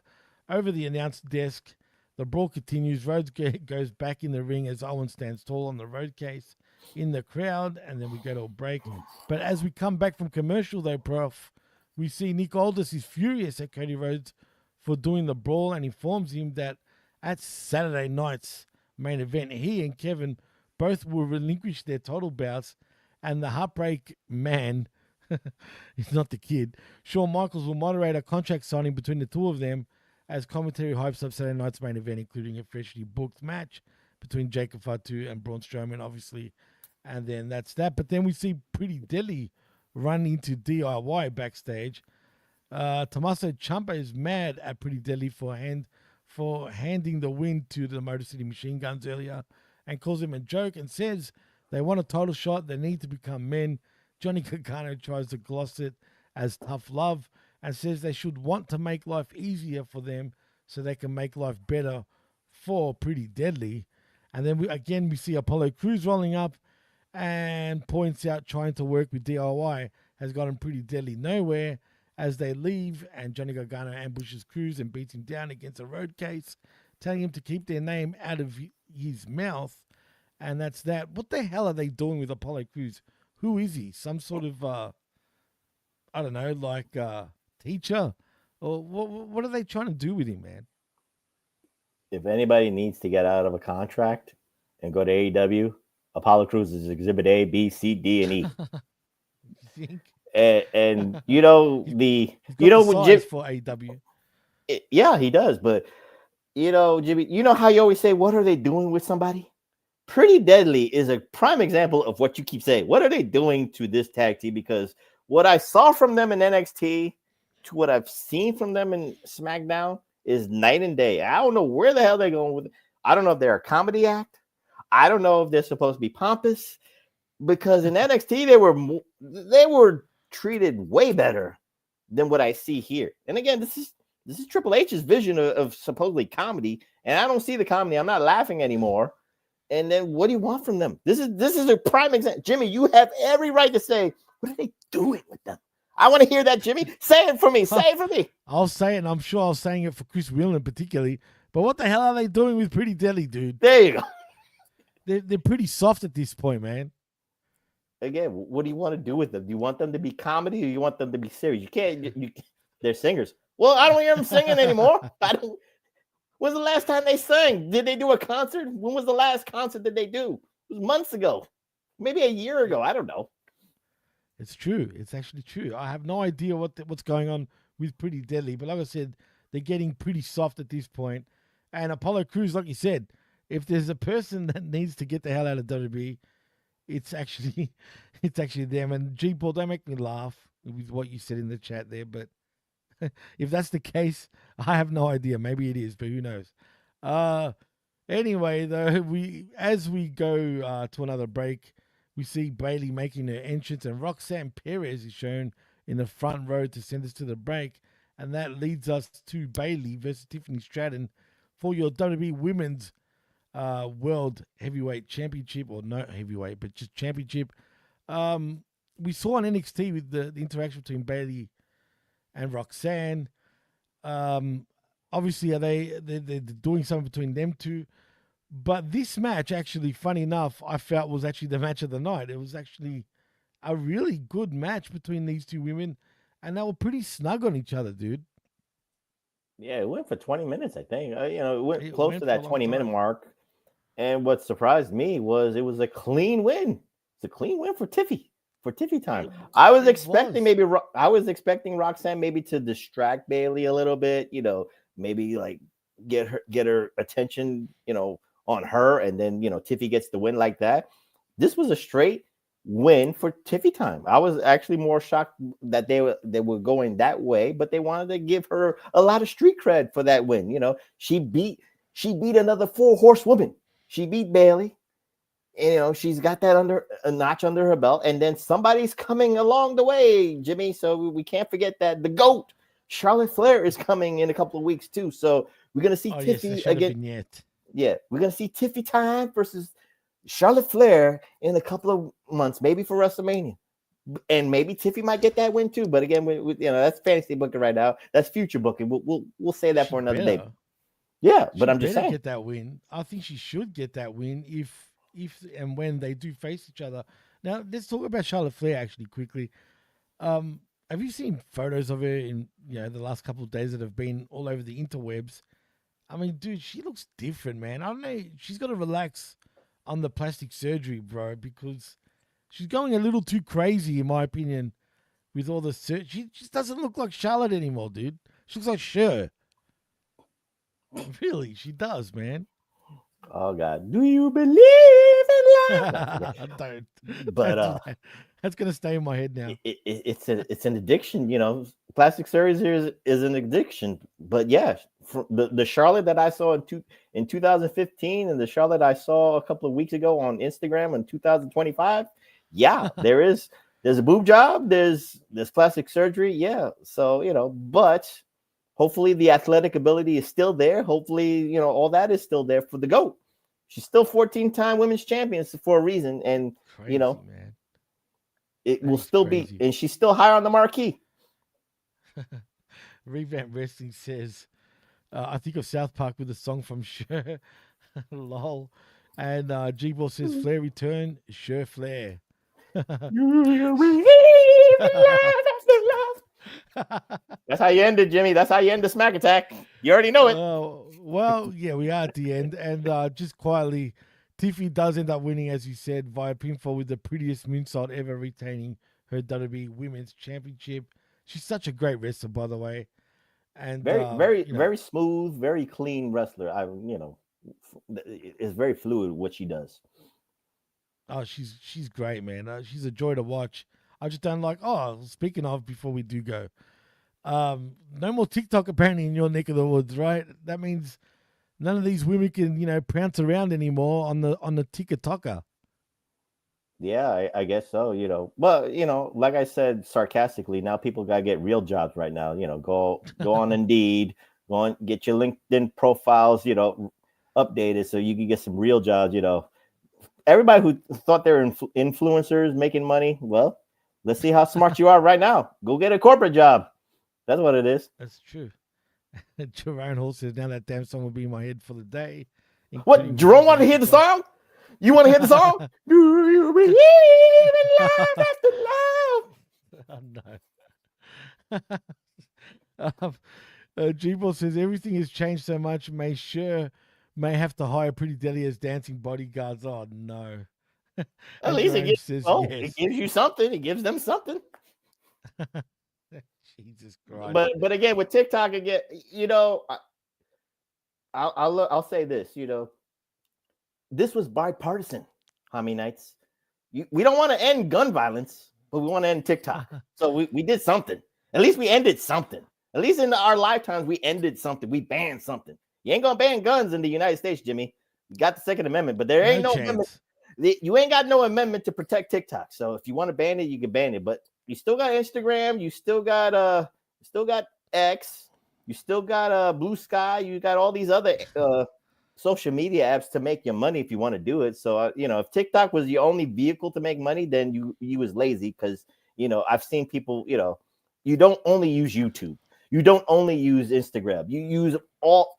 A: over the announce desk. The brawl continues. Rhodes goes back in the ring as Owens stands tall on the road case in the crowd, and then we go to a break. But as we come back from commercial, though, Prof, we see Nick Aldis is furious at Cody Rhodes for doing the brawl and informs him that at Saturday night's main event, he and Kevin both will relinquish their title bouts, and the Heartbreak Man, he's not the kid, Shawn Michaels will moderate a contract signing between the two of them as commentary hypes up Saturday night's main event, including a freshly booked match between Jacob Fatu and Braun Strowman, obviously. And then that's that. But then we see Pretty Deadly run into DIY backstage. Tommaso Ciampa is mad at Pretty Deadly for handing the win to the Motor City Machine Guns earlier and calls him a joke and says they want a title shot. They need to become men. Johnny Gargano tries to gloss it as tough love and says they should want to make life easier for them so they can make life better for Pretty Deadly. And then we see Apollo Crews rolling up and points out trying to work with DIY has gotten Pretty Deadly nowhere as they leave, and Johnny Gargano ambushes Crews and beats him down against a road case, telling him to keep their name out of his mouth. and that's that. What the hell are they doing with Apollo Crews? Who is he? Some sort of I don't know, like teacher, or what are they trying to do with him, man?
B: If anybody needs to get out of a contract and go to AEW, Apollo Crews is Exhibit A, B, C, D, and E.
A: You think
B: And you know
A: he's got the size
B: Jim,
A: for AW?
B: yeah, he does. But Jimmy, you know how you always say, "What are they doing with somebody?" Pretty Deadly is a prime example of what you keep saying. What are they doing to this tag team? Because what I saw from them in NXT to what I've seen from them in SmackDown is night and day. I don't know where the hell they're going with it. I don't know if they're a comedy act. I don't know if they're supposed to be pompous, because in NXT they were treated way better than what I see here. And again, this is Triple H's vision of supposedly comedy, and I don't see the comedy. I'm not laughing anymore. And then what do you want from them? This is a prime example. Jimmy, you have every right to say, what are they doing with them? I want to hear that, Jimmy. Say it for me. Say it for me.
A: I'll say it, and I'm sure I was saying it for Chris Whelan particularly. But what the hell are they doing with Pretty Deadly, dude?
B: There you go.
A: They're pretty soft at this point, man.
B: Again, what do you want to do with them? Do you want them to be comedy, or you want them to be serious? You can't. They're singers. Well, I don't hear them singing anymore. When's the last time they sang? Did they do a concert? When was the last concert that they do? It was months ago, maybe a year ago. I don't know.
A: It's true. It's actually true. I have no idea what's going on with Pretty Deadly, but like I said, they're getting pretty soft at this point. And Apollo Crews, like you said, if there's a person that needs to get the hell out of WWE, it's actually them. And G Paul, don't make me laugh with what you said in the chat there, but if that's the case, I have no idea. Maybe it is, but who knows? Anyway, though, as we go to another break, we see Bayley making her entrance, and Roxanne Perez is shown in the front row to send us to the break, and that leads us to Bayley versus Tiffany Stratton for your WWE Women's World Heavyweight Championship, or no heavyweight, but just championship. We saw on NXT with the interaction between Bayley and Roxanne. Obviously, they're doing something between them two. But this match, actually, funny enough, I felt was actually the match of the night. It was actually a really good match between these two women, and they were pretty snug on each other, dude.
B: Yeah, it went for 20 minutes, I think. It went close to that 20-minute mark. And what surprised me was it was a clean win. It's a clean win for Tiffy. For Tiffy time. I was expecting Roxanne maybe to distract Bayley a little bit, maybe like get her attention, on her, and then Tiffy gets the win like that. This was a straight win for Tiffy time. I was actually more shocked that they were going that way, but they wanted to give her a lot of street cred for that win. She beat another 4-horsewoman. She beat Bayley. She's got that under a notch under her belt, and then somebody's coming along the way, Jimmy. So we can't forget that the GOAT, Charlotte Flair, is coming in a couple of weeks too. So we're gonna see Tiffy again. Yeah, we're gonna see Tiffy time versus Charlotte Flair in a couple of months, maybe for WrestleMania, and maybe Tiffy might get that win too. But again, that's fantasy booking right now. That's future booking. We'll say that for another day. Yeah, but I'm just saying,
A: get that win. I think she should get that win if and when they do face each other. Now, let's talk about Charlotte Flair actually quickly. Have you seen photos of her in the last couple of days that have been all over the interwebs? I mean, dude, she looks different, man. I don't know. She's got to relax on the plastic surgery, bro, because she's going a little too crazy, in my opinion, with all the She just doesn't look like Charlotte anymore, dude. She looks like Cher. Really, she does, man.
B: Oh God, do you believe in love?
A: I don't.
B: But
A: that's gonna stay in my head now.
B: It's an addiction, Plastic surgery is an addiction. But yeah, the Charlotte that I saw in 2015 and the Charlotte I saw a couple of weeks ago on Instagram in 2025, yeah, there's a boob job, there's plastic surgery, yeah. So but hopefully the athletic ability is still there. Hopefully, all that is still there for the GOAT. She's still 14-time women's champion for a reason. And,
A: crazy, man.
B: It will still be, and she's still higher on the marquee.
A: Revamp Wrestling says, I think of South Park with a song from Cher. Lol. And G-Ball says, Flair return, sure Flair.
B: That's how you end it, Jimmy. That's how you end the Smack Attack. You already know it.
A: Well, yeah, we are at the end. And just quietly, Tiffy does end up winning, as you said, via pinfall with the prettiest moonsault ever, retaining her WWE Women's Championship. She's such a great wrestler, by the way. And
B: very smooth, very clean wrestler. It's very fluid what she does.
A: Oh, she's great, man. She's a joy to watch. I just don't like. Oh, speaking of, before we do go, no more TikTok apparently in your neck of the woods, right? That means none of these women can, prance around anymore on the TikToker.
B: Yeah, I guess so. But like I said sarcastically, now people gotta get real jobs right now. Go on Indeed, go on, get your LinkedIn profiles, updated so you can get some real jobs. Everybody who thought they were influencers making money, well, let's see how smart you are right now. Go get a corporate job. That's what it is.
A: That's true. Jerome Hall says, now that damn song will be in my head for the day.
B: What? Jerome want to hear the song? You want to hear the song? Do you believe in love after
A: love? No. G-Ball says, everything has changed so much, may have to hire Pretty Deadly as dancing bodyguards. Oh, no.
B: At least it gives you something. It gives them something.
A: Jesus Christ.
B: But again, with TikTok, again, I'll say this, this was bipartisan, Haminites. We don't want to end gun violence, but we want to end TikTok. So we did something. At least we ended something. At least in our lifetimes, we ended something. We banned something. You ain't gonna ban guns in the United States, Jimmy. You got the Second Amendment, but there ain't no amendment. You ain't got no amendment to protect TikTok. So if you want to ban it, you can ban it. But you still got Instagram. You still got X. You still got Blue Sky. You got all these other social media apps to make your money if you want to do it. So if TikTok was your only vehicle to make money, then you was lazy because I've seen people. You don't only use YouTube. You don't only use Instagram. You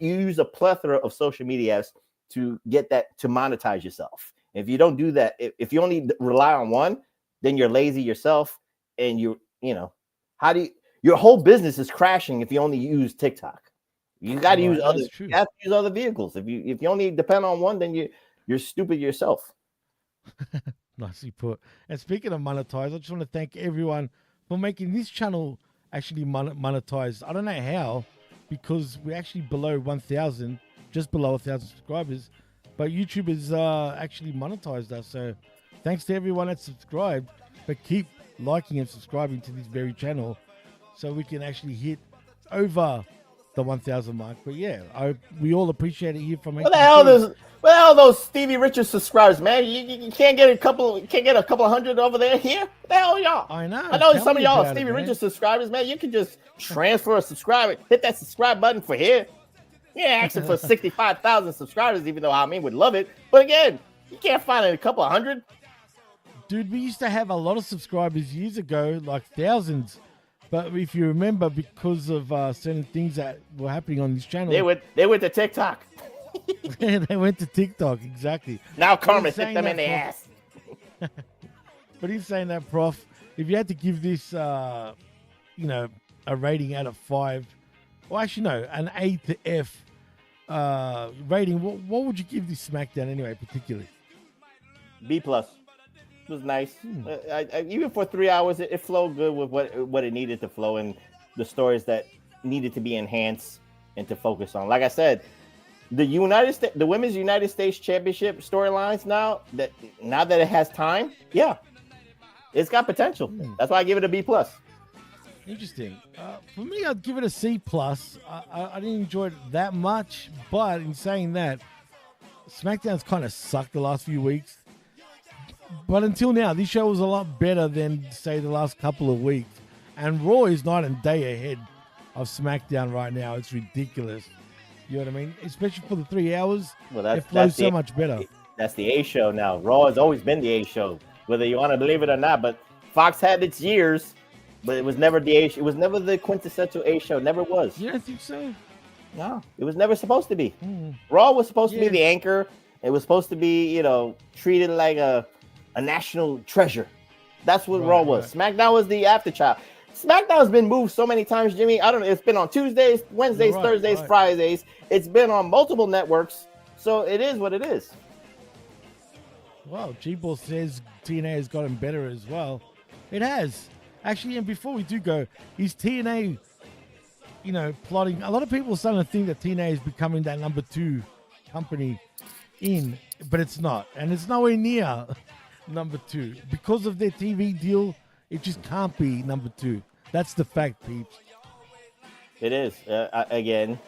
B: use a plethora of social media apps to get that to monetize yourself. If you don't do that, if you only rely on one, then you're lazy yourself, and your whole business is crashing if you only use TikTok. You got to use other. You have to use other vehicles. If you only depend on one, then you're stupid yourself.
A: Nicely put. And speaking of monetize, I just want to thank everyone for making this channel actually monetized. I don't know how, because we're actually below 1,000, just below 1,000 subscribers, but YouTube has actually monetized us. So thanks to everyone that subscribed, but keep liking and subscribing to this very channel so we can actually hit over the 1,000 mark. But yeah, we all appreciate it here from.
B: What the hell those Stevie Richards subscribers, man? You can't get a couple of hundred over there here. What the hell, y'all?
A: I know.
B: I know some of y'all are Stevie Richards subscribers, man. You can just transfer a subscriber, hit that subscribe button for here. Yeah, asking for 65,000 subscribers, even though Hamin would love it. But again, you can't find a couple of hundred.
A: Dude, we used to have a lot of subscribers years ago, like thousands. But if you remember, because of certain things that were happening on this channel,
B: they went to TikTok.
A: They went to TikTok, exactly.
B: Now karma hit them in the ass.
A: But he's saying that, Prof, if you had to give this, a rating out of 5, well, actually no, an A to F rating, what would you give this SmackDown anyway, particularly?
B: B+. It was nice. Even for 3 hours, it flowed good with what it needed to flow, and the stories that needed to be enhanced and to focus on. Like I said, the Women's United States Championship storylines now that it has time, yeah, it's got potential. That's why I give it a B+.
A: Interesting. For me, I'd give it a C+. I didn't enjoy it that much, but in saying that, SmackDown's kind of sucked the last few weeks. But until now, this show was a lot better than, say, the last couple of weeks. And Raw is night and day ahead of SmackDown right now. It's ridiculous. You know what I mean? Especially for the 3 hours, it flows so much better.
B: That's the A show now. Raw has always been the A show, whether you want to believe it or not. But Fox had its years, but it was never the A. It was never the quintessential A show. Never was.
A: You don't think so?
B: No, it was never supposed to be. Raw was supposed to be the anchor. It was supposed to be, treated like a national treasure. That's what Raw was. SmackDown was the afterchild. SmackDown has been moved so many times, Jimmy. I don't know. It's been on Tuesdays, Wednesdays, Thursdays, Fridays. It's been on multiple networks. So it is what it is.
A: Wow, G-Ball says TNA has gotten better as well. It has. Actually, and before we do go, is TNA, plotting? A lot of people are starting to think that TNA is becoming that number 2 company but it's not. And it's nowhere near number 2. Because of their TV deal, it just can't be number 2. That's the fact, peeps.
B: It is. Again,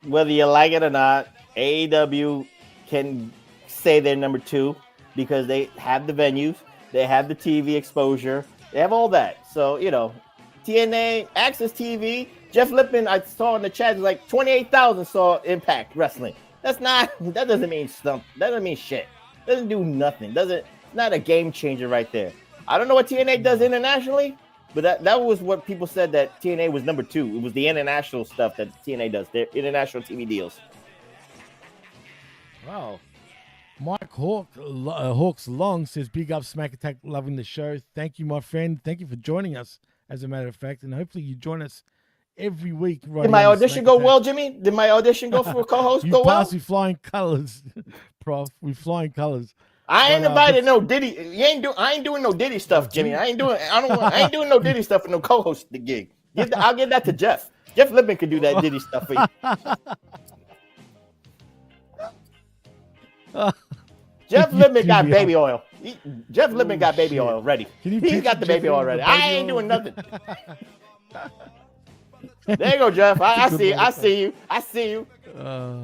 B: whether you like it or not, AEW can say they're number 2 because they have the venues, they have the TV exposure, they have all that. So, TNA, Access TV, Jeff Lippman, I saw in the chat, like 28,000 saw Impact Wrestling. That doesn't mean stuff. That doesn't mean shit. Doesn't do nothing. It's not a game changer right there. I don't know what TNA does internationally, but that was what people said, that TNA was number 2. It was the international stuff that TNA does, their international TV deals.
A: Wow. Mike Hawks Long says, big up SmackATTACK, loving the show. Thank you, my friend. Thank you for joining us, as a matter of fact, and hopefully you join us every week. Right.
B: Did my audition go well, Jimmy? Did my audition go for a co-host go well?
A: You passed with flying colors, Prof. With flying colors.
B: I ain't invited no Diddy. I ain't doing no Diddy stuff, Jimmy. I ain't doing no Diddy stuff for no co-host the gig. I'll give that to Jeff. Jeff Lippman could do that Diddy stuff for you. Jeff Lippman got baby oil. Jeff Lippman got baby oil ready. He got the baby oil ready. I ain't doing nothing. There you go, Jeff. I see you.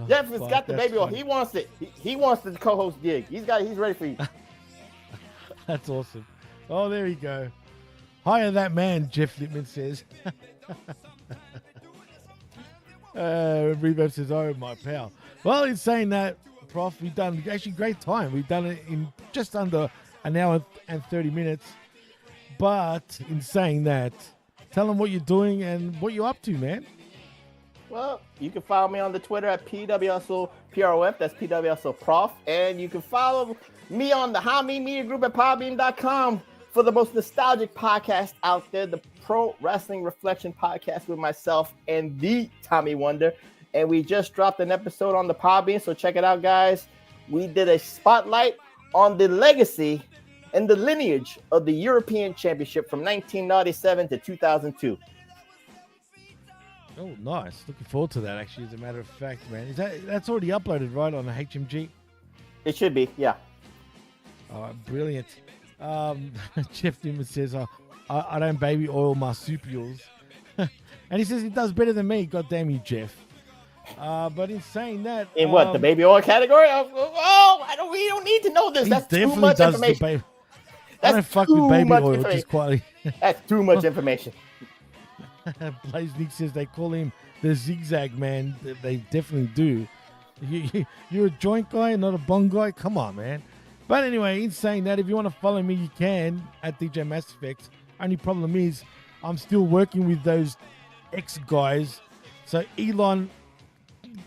B: Jeff has got the baby oil. He wants it. He wants the co-host gig. He's ready for you.
A: That's awesome. Oh, there you go. Hire that man, Jeff Lippman says. Reverb says, oh, my pal. Well, in saying that, Prof, we've done actually great time. We've done it in just under an hour and 30 minutes. But in saying that, tell them what you're doing and what you're up to, man.
B: Well, you can follow me on the Twitter at PWSOPROF. That's PWSOProf. And you can follow me on the Hamin Media Group at podbean.com for the most nostalgic podcast out there, the Pro Wrestling Reflection Podcast with myself and the Tommy Wonder. And we just dropped an episode on the Podbean, so check it out, guys. We did a spotlight on the legacy and the lineage of the European Championship from 1997 to 2002.
A: Oh, nice. Looking forward to that, actually, as a matter of fact, man. That's already uploaded, right, on the HMG?
B: It should be, yeah.
A: All right, brilliant. Jeff Newman says, I don't baby oil marsupials. And he says he does better than me. God damn you, Jeff. But in saying that,
B: in what, the baby oil category? We don't need to know this. That's too much information.
A: I don't fuck with baby oil, just quietly.
B: That's too much information.
A: Blaze Nick says they call him the zigzag man. They definitely do. You're a joint guy, not a bong guy. Come on, man. But anyway, in saying that, if you want to follow me, you can at DJ Mass Effects. Only problem is, I'm still working with those ex guys. So Elon,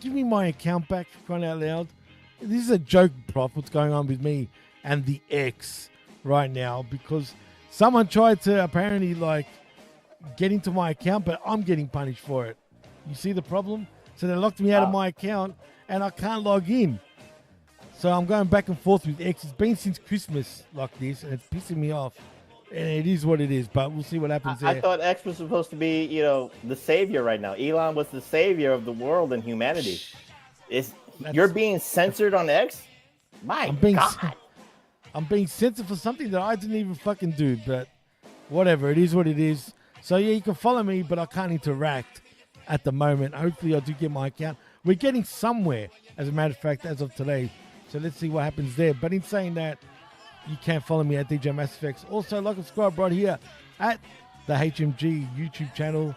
A: give me my account back, for crying out loud. This is a joke, Prof, what's going on with me and the ex right now, because someone tried to apparently get into my account, but I'm getting punished for it. You see the problem? So they locked me out of my account and I can't log in. So I'm going back and forth with X. It's been since Christmas like this and it's pissing me off. And it is what it is, but we'll see what happens there.
B: I thought X was supposed to be, the savior right now. Elon was the savior of the world and humanity. You're being censored on X? God.
A: I'm being censored for something that I didn't even fucking do, but whatever. It is what it is. So, yeah, you can follow me, but I can't interact at the moment. Hopefully, I do get my account. We're getting somewhere, as a matter of fact, as of today. So, let's see what happens there. But in saying that, you can follow me at DJ Mass Effects. Also, like and subscribe right here at the HMG YouTube channel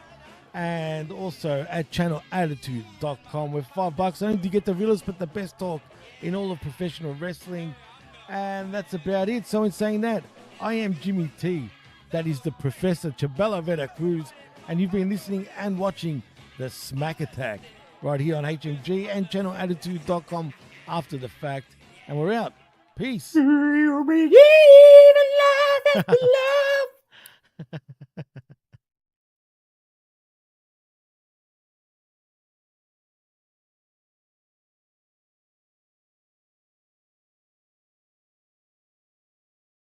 A: and also at channelattitude.com. With $5, only to get the realest but the best talk in all of professional wrestling. And that's about it. So, in saying that, I am Jimmy T. That is the Professor Chabelo Vera Cruz. And you've been listening and watching the SmackATTACK right here on HMG and channelattitude.com after the fact. And we're out. Peace.
B: You believe in love, love.